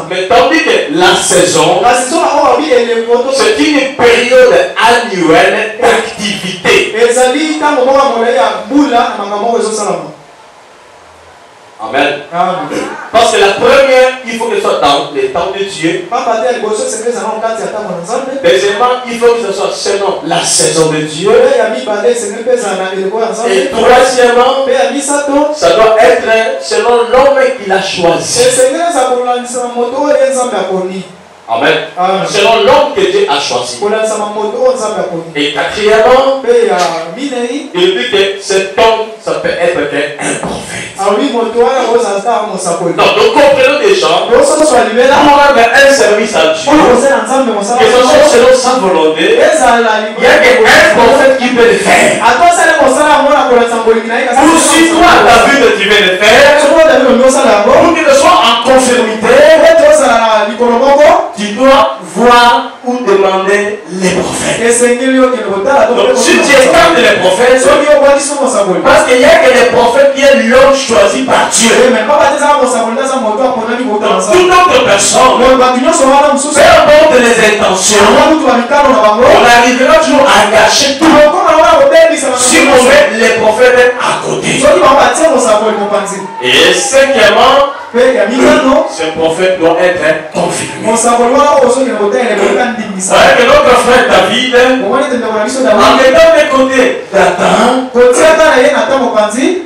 Mais tandis que la saison, c'est une période annuelle d'activité. Amen. Parce que la première, il faut que ce soit dans les temps de Dieu. Deuxièmement, il faut que ce soit selon la saison de Dieu. Et troisièmement, ça doit être selon l'homme qu'il a choisi. Amen. Selon l'homme que Dieu a choisi. Et quatrièmement, il dit que cet homme, ça peut être un prophète. Donc nous comprenons des gens pour rendre un service à Dieu, que ce soit selon sa volonté, il y a qu'un prophète qui peut le faire. Ou si toi ta vie tu veux le faire, pour que ce soit en conformité, tu dois voir ou demander les prophètes. Donc si tu écartes les prophètes, parce qu'il n'y a que les prophètes qui est l'homme choisi par Dieu. Donc toute autre personne, peu importe les intentions, on arrivera toujours à gâcher tout si on met les prophètes à côté. Et cinquièmement, ce prophète doit être confirmé. Que notre frère David, en mettant de côté Nathan,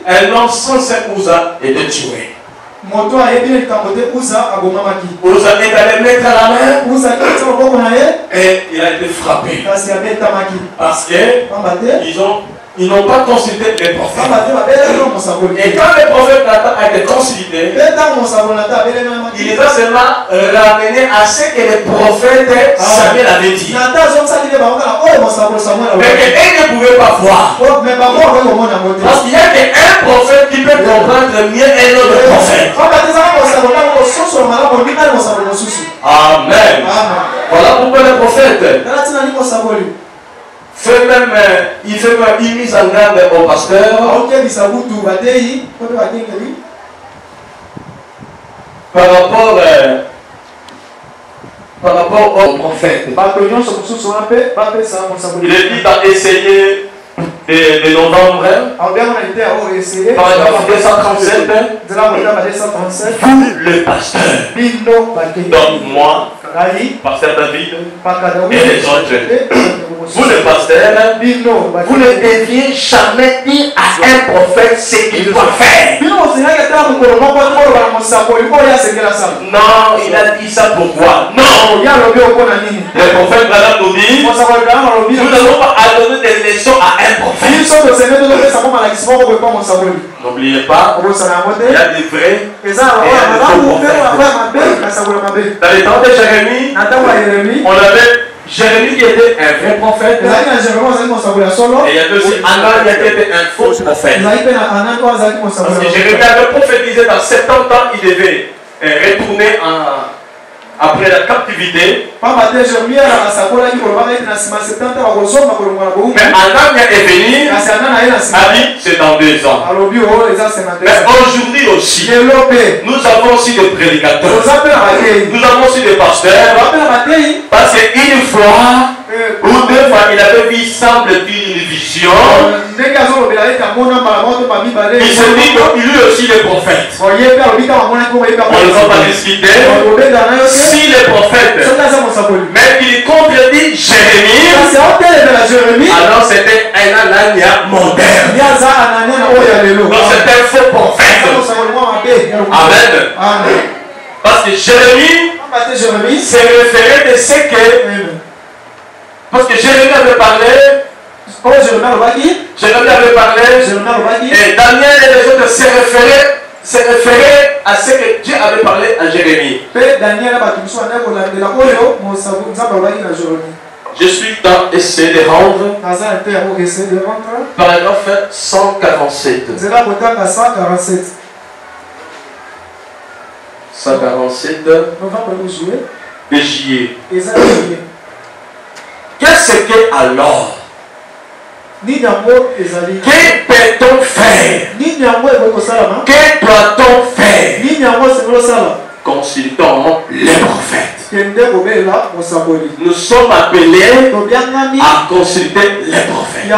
un homme sans ses Uza et de tuer. Uza est allé mettre à la main et il a été frappé. Parce qu'ils n'ont pas consulté les prophètes. Et quand les prophètes Nathan a été consulté, il les a seulement ramenés à ce que les prophètes Samuel avait dit. Mais qu'ils ne pouvaient pas voir. Parce qu'il n'y a qu'un prophète qui peut comprendre mieux un autre prophète. Amen. Voilà pourquoi les prophètes. Il fait même une mise en garde au pasteur par rapport au prophète. Il est dit d'essayer de novembre, paragraphe 237, vous le pasteur, donc moi, pasteur David et les autres, vous le pasteur, vous ne deviez jamais dire à un prophète ce qu'il doit faire. Non, il a dit ça pourquoi? Non, le prophète nous dit, nous n'avons pas à donner des leçons à un prophète. N'oubliez pas, il y a des vrais et il y a des faux prophètes. Dans les temps de Jérémie, on avait Jérémie qui était un vrai prophète. Et il y avait aussi Anania qui était un faux prophète. Parce que Jérémie avait prophétisé dans 70 ans, il devait retourner après la captivité. Mais Anania est venu, a dit c'est dans 2 ans. Mais aujourd'hui aussi, nous avons aussi des prédicateurs, nous avons aussi des pasteurs, parce qu'une fois ou 2 fois il avait vu, semble-t-il, une vision. Il se dit que lui aussi est prophète. On ne va pas discuter. Si les prophètes, mais il contredit Jérémie, alors c'était un Anania moderne. Donc c'était un faux prophète. Amen. Parce que Jérémie s'est référé de ce que... Parce que Jérémie avait parlé. Jérémie avait parlé. Et Daniel et les autres se référaient à ce que Dieu avait parlé à Jérémie. Je suis dans Essai de rendre. Paragraphe 147. 147 de juillet. Qu'est-ce que alors? Que peut-on faire? Que doit-on faire? Consultons les prophètes. Nous sommes appelés à consulter les prophètes.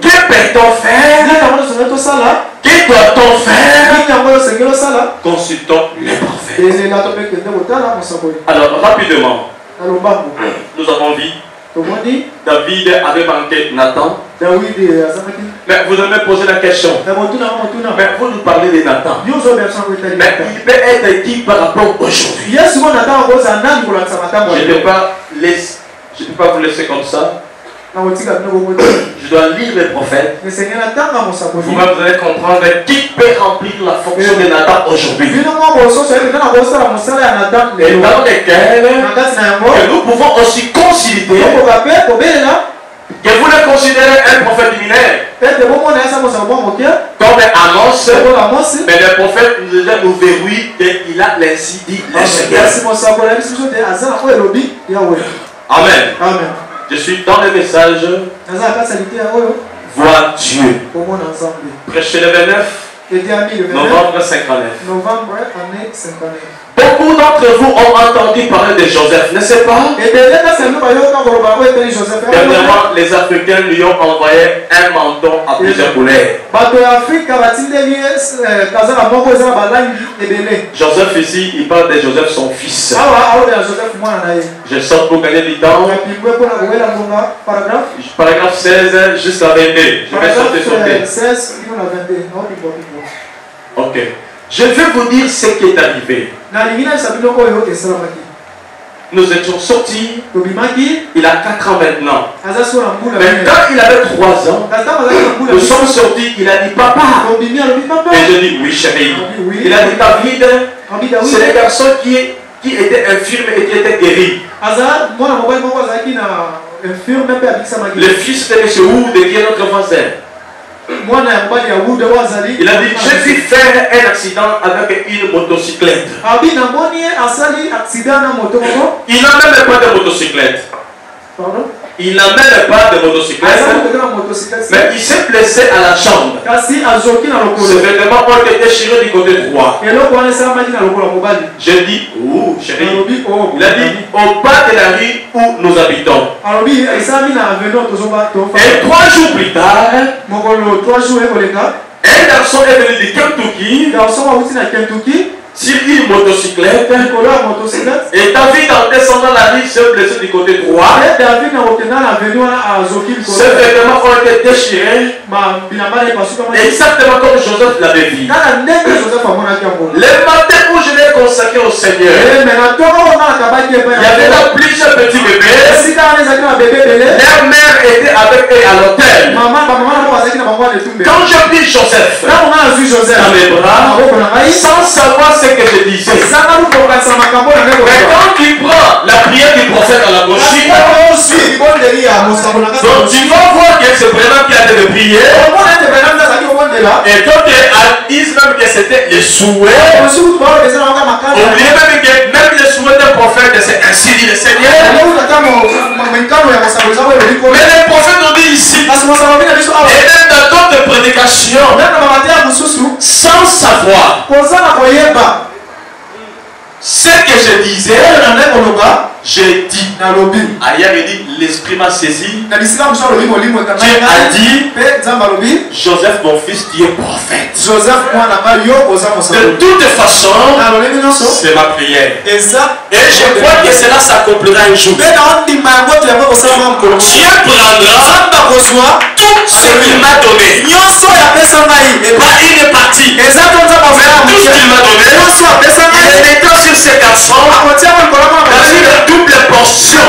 Que peut-on faire? Que doit-on faire? Consultons les prophètes. Alors, rapidement, nous avons dit, David avait manqué Nathan. Mais vous avez posé la question. Mais vous nous parlez de Nathan. Mais il peut être qui par rapport aujourd'hui? Je ne peux pas vous laisser comme ça. Je dois lire les prophètes. Vous-même, vous allez comprendre qui peut remplir la fonction de Nathan aujourd'hui. Et dans lesquels que nous pouvons aussi considérer que vous le considérez un prophète luminaire. Comme Amos, mais le prophète nous verrouille qu'il a l'ainsi dit le Seigneur. Amen. Je suis dans le message. Voir Dieu. Prêcher le 29 novembre 59. Beaucoup d'entre vous ont entendu parler de Joseph, n'est-ce pas? Dernièrement, les Africains lui ont envoyé un menton à plusieurs couleurs. Joseph ici, il parle de Joseph, son fils. Je sors pour gagner du temps. Paragraphe 16 jusqu'à 22. Je vais sortir. Ok. Je vais vous dire ce qui est arrivé. Nous étions sortis. Il a 4 ans maintenant. Mais quand il avait 3 ans, nous sommes sortis. Il a dit papa. Et je dis oui chérie. Il a dit David, c'est les garçons qui étaient infirmes et qui étaient guéris. Le fils de M. Wood qui est notre voisin. Il a dit, je vais faire un accident avec une motocyclette. Il n'a même pas de motocyclette. Pardon? Il n'a même pas de motocyclette. Mais il s'est blessé à la jambe. Ses vêtements ont été déchirés du côté droit. J'ai dit, oh chérie. Il a dit, au bas de la rue où nous habitons. Et 3 jours plus tard, un garçon est venu de Kentucky. Sur une motocyclette. Et David, en descendant la rue, s'est blessé du côté droit. Ses vêtements ont été déchirés. Exactement comme Joseph l'avait dit. Le matin où je l'ai consacré au Seigneur, il y avait là plusieurs petits bébés. Leur mère était avec eux à l'hôtel. Quand j'ai pris Joseph dans mes bras, sans savoir ce que je disais, mais quand tu prends la prière du prophète à la brochure, donc tu vas voir que c'est vraiment qui a de prier. Et quand ils disent même que c'était les souhaits, oubliez même que même les souhaits d'un prophète, c'est ainsi dit le Seigneur. Mais les prophètes ont dit ici, et même dans d'autres prédications, sans savoir ce que je disais, j'ai dit. Ailleurs il dit, l'esprit m'a saisi. Dieu a dit, Joseph mon fils, tu es prophète. De toute façon, c'est ma prière. Et je crois que cela s'accomplira un jour. Dieu prendra tout ce qu'il m'a donné. Pas une partie. Mais tout ce qu'il m'a donné, il est mettant sur ces garçons dans une double portion,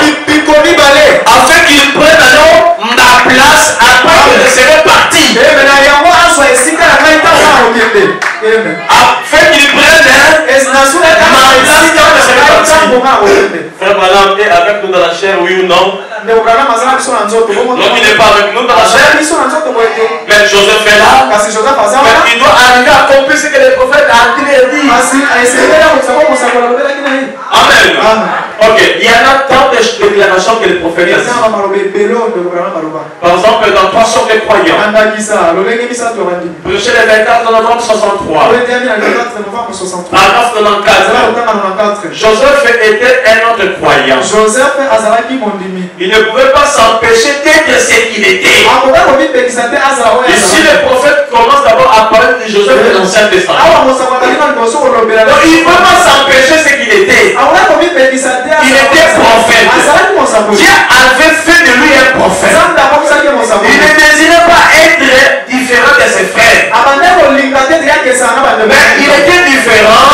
afin qu'ils prennent alors ma place après que je serai parti. Afin qu'ils prennent ma place quand je serai parti. Frère Madame est avec nous dans la chair, oui ou non? Donc il n'est pas avec nous dans la chair. Mais Joseph est là. Mais il doit arriver à accomplir ce que les prophètes ont dit. Amen. Ok, il y en a tant de déclarations que les prophètes ont dit. Par exemple, dans 300 des croyants, prêcher le 24 novembre 63. Paragraphe 94. Joseph était un autre croyant. Il ne pouvait pas s'empêcher d'être ce qu'il était. Ici, le prophète commence d'abord à parler de Joseph de l'Ancien Testament. Donc, il ne peut pas s'empêcher ce qu'il était. Il était prophète. Dieu avait fait de lui un prophète. Il ne désirait pas être différent de ses frères. Mais il était différent.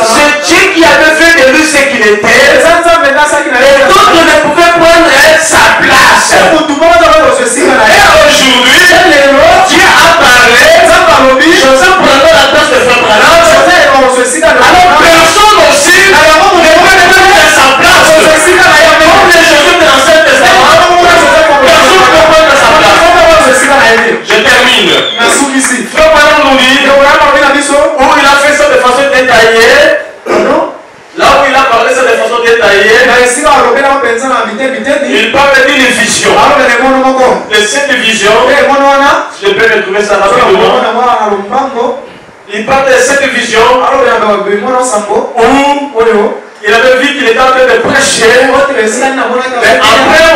C'est Dieu qui avait fait de lui ce qu'il était. Et d'autres ne pouvaient prendre sa place. grâce. Et aujourd'hui, Dieu a parlé. Joseph prenant la place de Frère Branham. Alors personne aussi ne peut prendre sa place. Comme les Joseph de l'Ancien Testament, personne ne peut prendre sa place. Je termine. Frère Branham nous dit où il a fait ça de façon détaillée. Là où il a parlé ça de façon détaillée, il parle d'une vision. De cette vision, je peux retrouver ça rapidement. Il parle de cette vision où il avait vu qu'il était en train de prêcher. Mais après un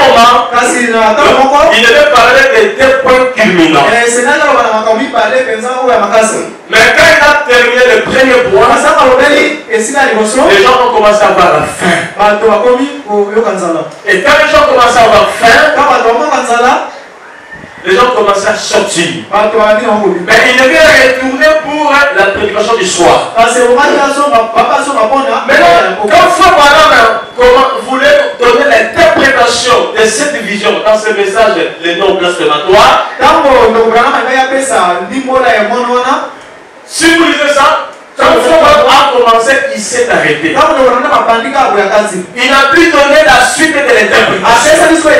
moment, il devait parler de deux points culminants. Mais quand il a terminé le premier point, les gens ont commencé à avoir la faim. Et quand les gens commencent à avoir faim, les gens commencent à sortir. Mais il devait retourner pour la prédication du soir. Maintenant, quand Frère Branham voulait donner l'interprétation de cette vision dans ce message, les noms blasphématoires, si vous lisez ça, quand Frère Branham a commencé, il s'est arrêté. Il n'a plus donné la suite de l'interprétation.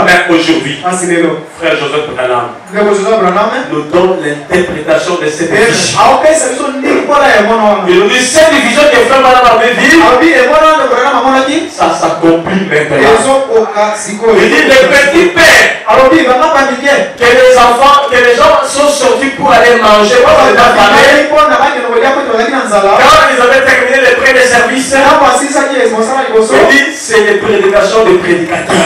Mais aujourd'hui, Frère Joseph Branham nous donne l'interprétation de cette vision. Il nous dit cette vision que Frère Branham avait vue, ça s'accomplit maintenant. Il dit les petits pains que les enfants, que les gens sont sortis pour aller manger pour les familles. Quand ils avaient terminé les prêts de service, il dit c'est les prédications des prédicateurs.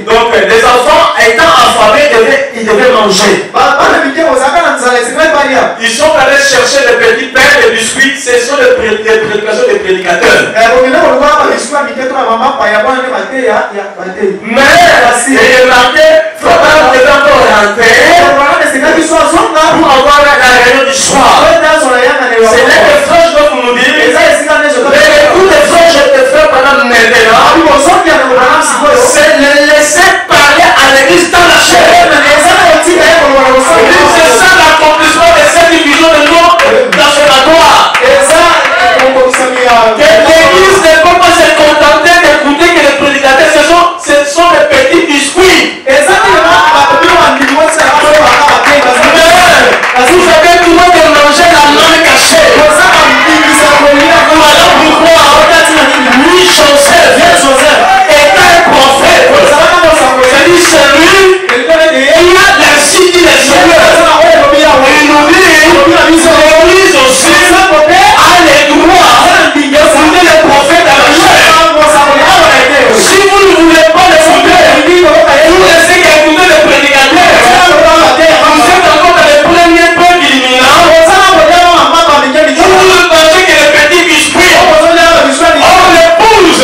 Donc les enfants étant affamés, ils devaient manger. Ils sont allés chercher les petits pains, les biscuits, ce sont les prédications des prédicateurs. Mais il est marqué, Frère Branham devait encore rentrer pour avoir la réunion du soir. C'est là que Frère Joseph nous dit, mais écoute les frères de Frère Branham maintenant, c'est le laisser parler à l'église dans la chair. C'est ça l'accomplissement de cette division de nous blasphématoires. Que l'église ne peut pas se contenter d'écouter que les prédicateurs, ce sont des petits biscuits. Vous avez tout le monde de manger la main cachée. Voilà pourquoi lui, Joseph, était un prophète. C'est-à-dire celui qui a ainsi dit le Seigneur. Il nous dit, l'Église aussi a les droits d'écouter les prophètes à la chair. Si vous ne voulez pas l'écouter, vous laissez qu'écouter les prédicateurs. Vous êtes encore dans les premiers points éliminants. Vous pensez que les petits biscuits, on l'épouse,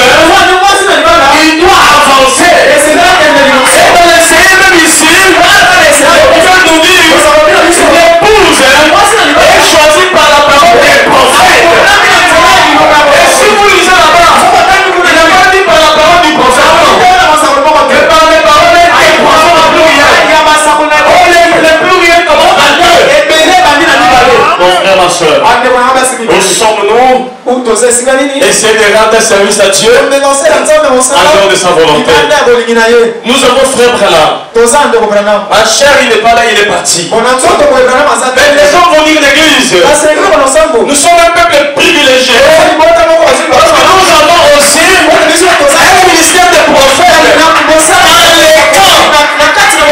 il doit avancer. Et dans les séries même ici, on peut nous dire l'épouse est choisie par la parole des prophètes. Et si vous lisez là-bas, il n'a pas dit par la parole du prophète, mais par les paroles des prophètes en pluriel. Les pluriels commencent par deux. Mon frère, ma soeur, où sommes-nous? Essayez de rendre service à Dieu en dehors de sa volonté. Nous avons Frère Branham. Ma chère, il n'est pas là, il est parti. Mais les gens vont dire l'église. Nous sommes un peuple privilégié. Parce que nous avons aussi un ministère de prophètes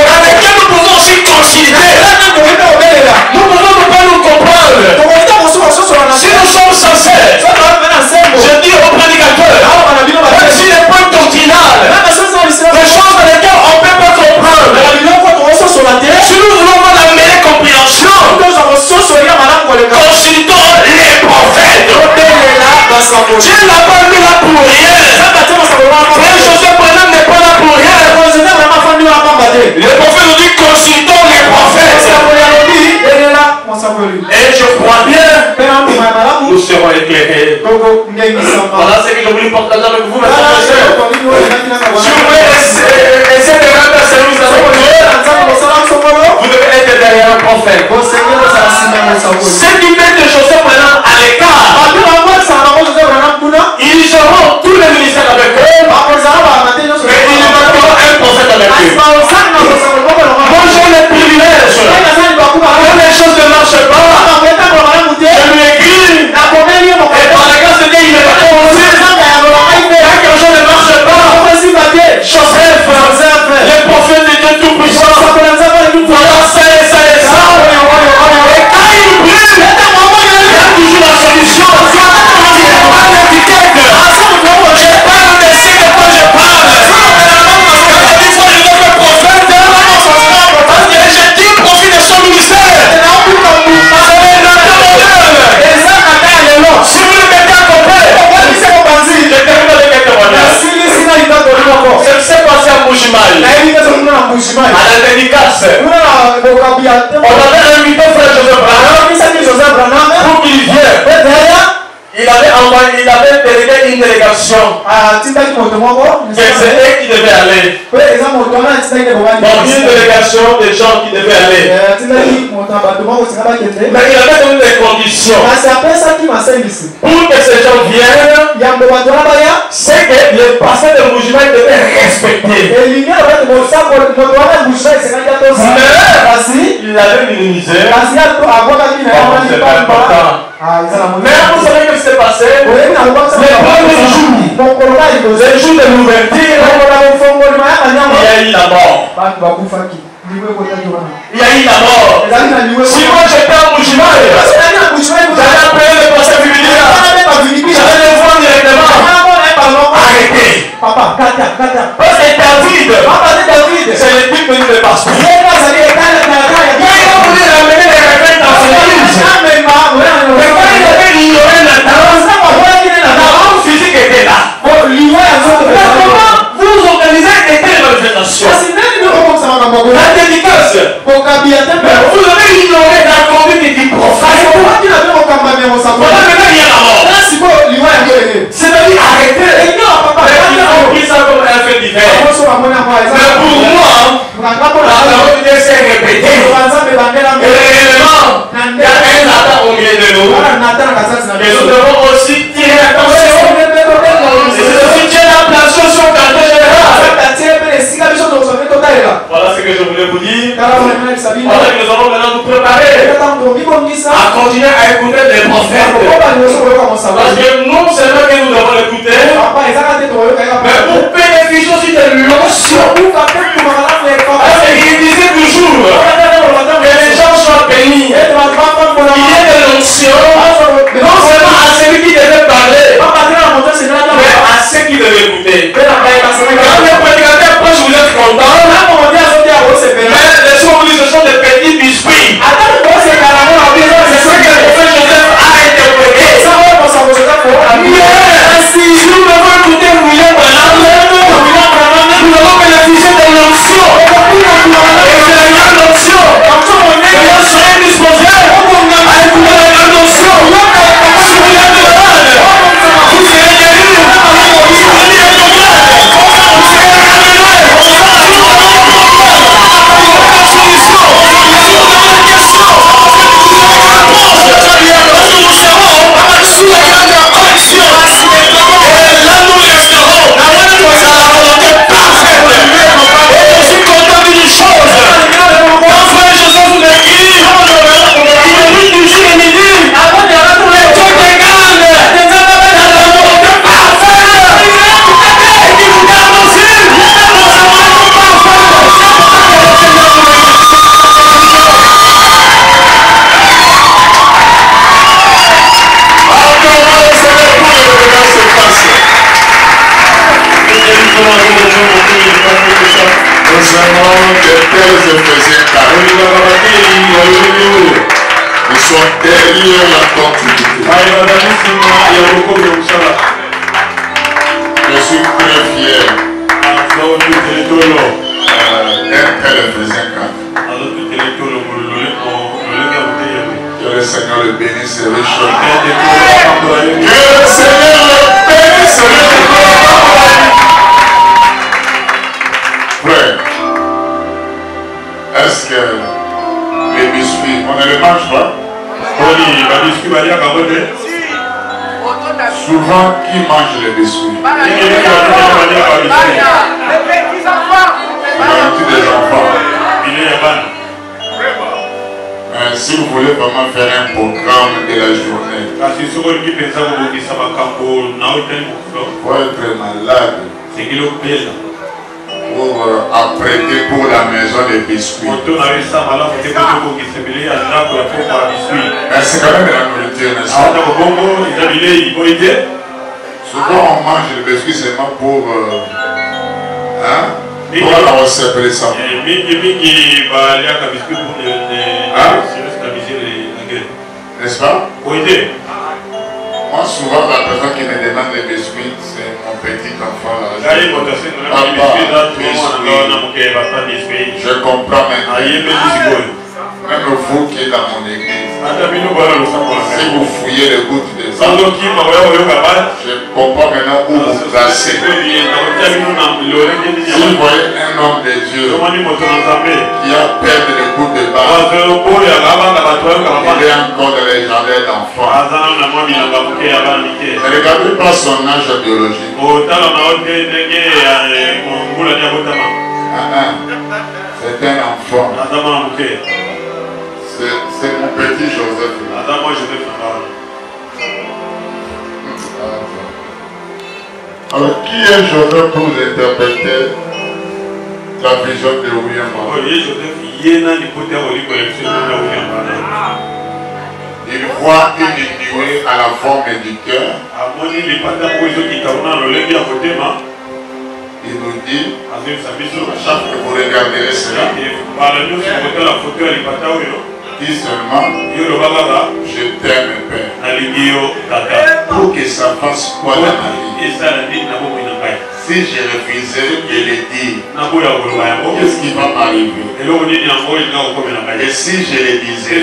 dans lequel nous pouvons aussi considérer. Nous pouvons pas nous comprendre. Si nous sommes sincères, je dis aux prédicateurs, même si les points doctrinales, des choses dans lesquelles on ne peut pas comprendre, si nous voulons voir la meilleure compréhension, consultons les prophètes. Dieu n'a pas mis là pour rien. Frère Joseph Branham n'est pas là pour rien. Le prophète nous dit consultons les prophètes. Et je crois bien, nous serons sont éclairés. Voilà ce que je voulais partager avec vous, mes frères et sœurs. Si vous voulez essayer de rendre ce service à vous devez être derrière un prophète. Ceux qui mettent les chaussures maintenant à l'écart, ils auront tous les ministères avec eux, mais ils manqueront un prophète avec eux. Moi j'ai le privilège, quand les choses ne marchent pas, je lui écris, et par la grâce de Dieu il me répond aussi. Quand quelque chose ne marche pas, Joseph, le prophète de Dieu Tout-Puissant, voilà ça et ça et ça, et quand il brûle, il y a toujours la solution. À la dédicace, on avait invité frère Joseph Branham pour qu'il vienne. Il avait délégué une délégation. C'est eux qui devaient aller. Dans une délégation des gens qui devaient aller. Mais il avait donné des conditions. Pour que ces gens viennent, c'est que le passé de Moujima devait respecter. Mais il l'avait minimisé. C'est pas important. Mais vous savez ce qui s'est passé? Les premiers jours, les jours de l'ouverture, il y a eu la mort. Il y a eu la mort. Si moi j'étais à Moujima, j'allais appeler le conseil féminin. J'allais le voir directement. Arrêtez. Parce que David, c'est le type venu de pasteur. Vous organisez des telles manifestations. La dédicace. Vous avez ignoré la conduite du prophète. Voilà, maintenant il y a la mort. C'est-à-dire arrêter. Ils ont pris ça comme un fait divers. Mais pour moi, la parole de Dieu s'est répétée. Et réellement, il y a un Nathan au milieu de nous. Et nous devons aussi tirer attention. Et c'est aussi tirer la place sur le quartier général. Voilà ce que je voulais vous dire. Voilà que nous allons maintenant nous préparer à continuer à écouter les prophètes. Parce que non seulement que nous devons l'écouter, mais pour bénéficier aussi de l'onction. Parce qu'il disait toujours que les gens soient bénis. Il y a de l'onction, non seulement à celui qui devait parler, mais à ceux qui devaient écouter. Quand les prédicateurs proches vous êtes contents, mais les soins vous disent ce sont des petits biscuits. C'est ce que le prophète Joseph a interprété. Si nous devons écouter William Branham, nous devons bénéficier de l'onction. Et c'est la grande onction. Et vous serez disposés à écouter la grande onction. Si vous êtes malade, vous serez guéri. Si vous êtes malade, vous serez ramené. Si vous avez des problèmes, vous aurez la solution. Si vous avez des questions, vous aurez la réponse. Parce que nous serons sous la grande onction. Et là nous resterons dans la volonté parfaite. Et je suis content d'une chose. Quand frère Joseph vous écrit, il est venu du jour et midi. Et Dieu te garde dans la volonté parfaite. Et qui vous garde aussi dans la volonté parfaite. Nous aimons que tels Éphésiens 4. Nous sommes derrière la continuité. Je suis très fier d'un tel Éphésiens 4. Je Seigneur le bénisse richement. Que le Seigneur le bénisse richement. Frère, est-ce que les biscuits, on ne les mange pas? Souvent, qui mange les biscuits? Des enfants. Si vous voulez vraiment faire un programme de la journée, il faut être malade pour apprêter pour la maison des biscuits. Mais c'est quand même de la nourriture, n'est-ce pas? Souvent on mange les biscuits seulement pour la recette de ça. N'est-ce pas? Moi, souvent, la personne qui me demande des biscuits, c'est mon petit enfant là. Je comprends maintenant. Même vous qui êtes dans mon église, si vous fouillez les gouttes de sang, je comprends maintenant où vous placez. Si vous voyez un homme de Dieu qui a perdu les gouttes de base, il est encore dans les jardins d'enfants. Ne regardez pas son âge biologique. C'est un enfant. C'est mon petit Joseph. Alors, qui est Joseph pour vous interpréter la vision de William Branham? Il voit une nuée à la forme du cœur. Il nous dit, chaque fois que vous regarderez cela, dis seulement, je t'aime, Père, pour que ça fasse quoi dans ma vie. Si je refusais de le dire, qu'est-ce qui va m'arriver? Et si je le disais,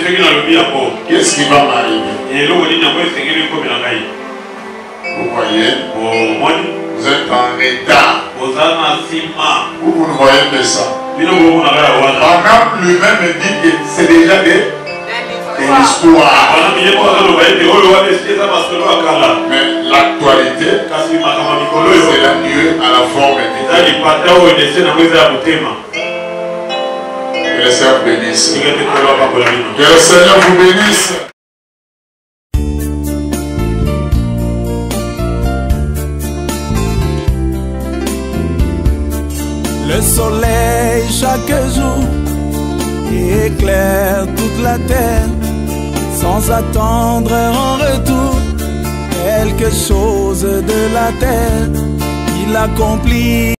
qu'est-ce qui va m'arriver? Vous voyez, vous êtes en retard. Vous ne voyez que ça. Branham lui-même dit que c'est déjà des histoires. Mais l'actualité, c'est la nuée à la forme du que le Seigneur bénisse. Que le Seigneur vous bénisse. Le soleil chaque jour éclaire toute la terre, sans attendre en retour quelque chose de la terre. Il accomplit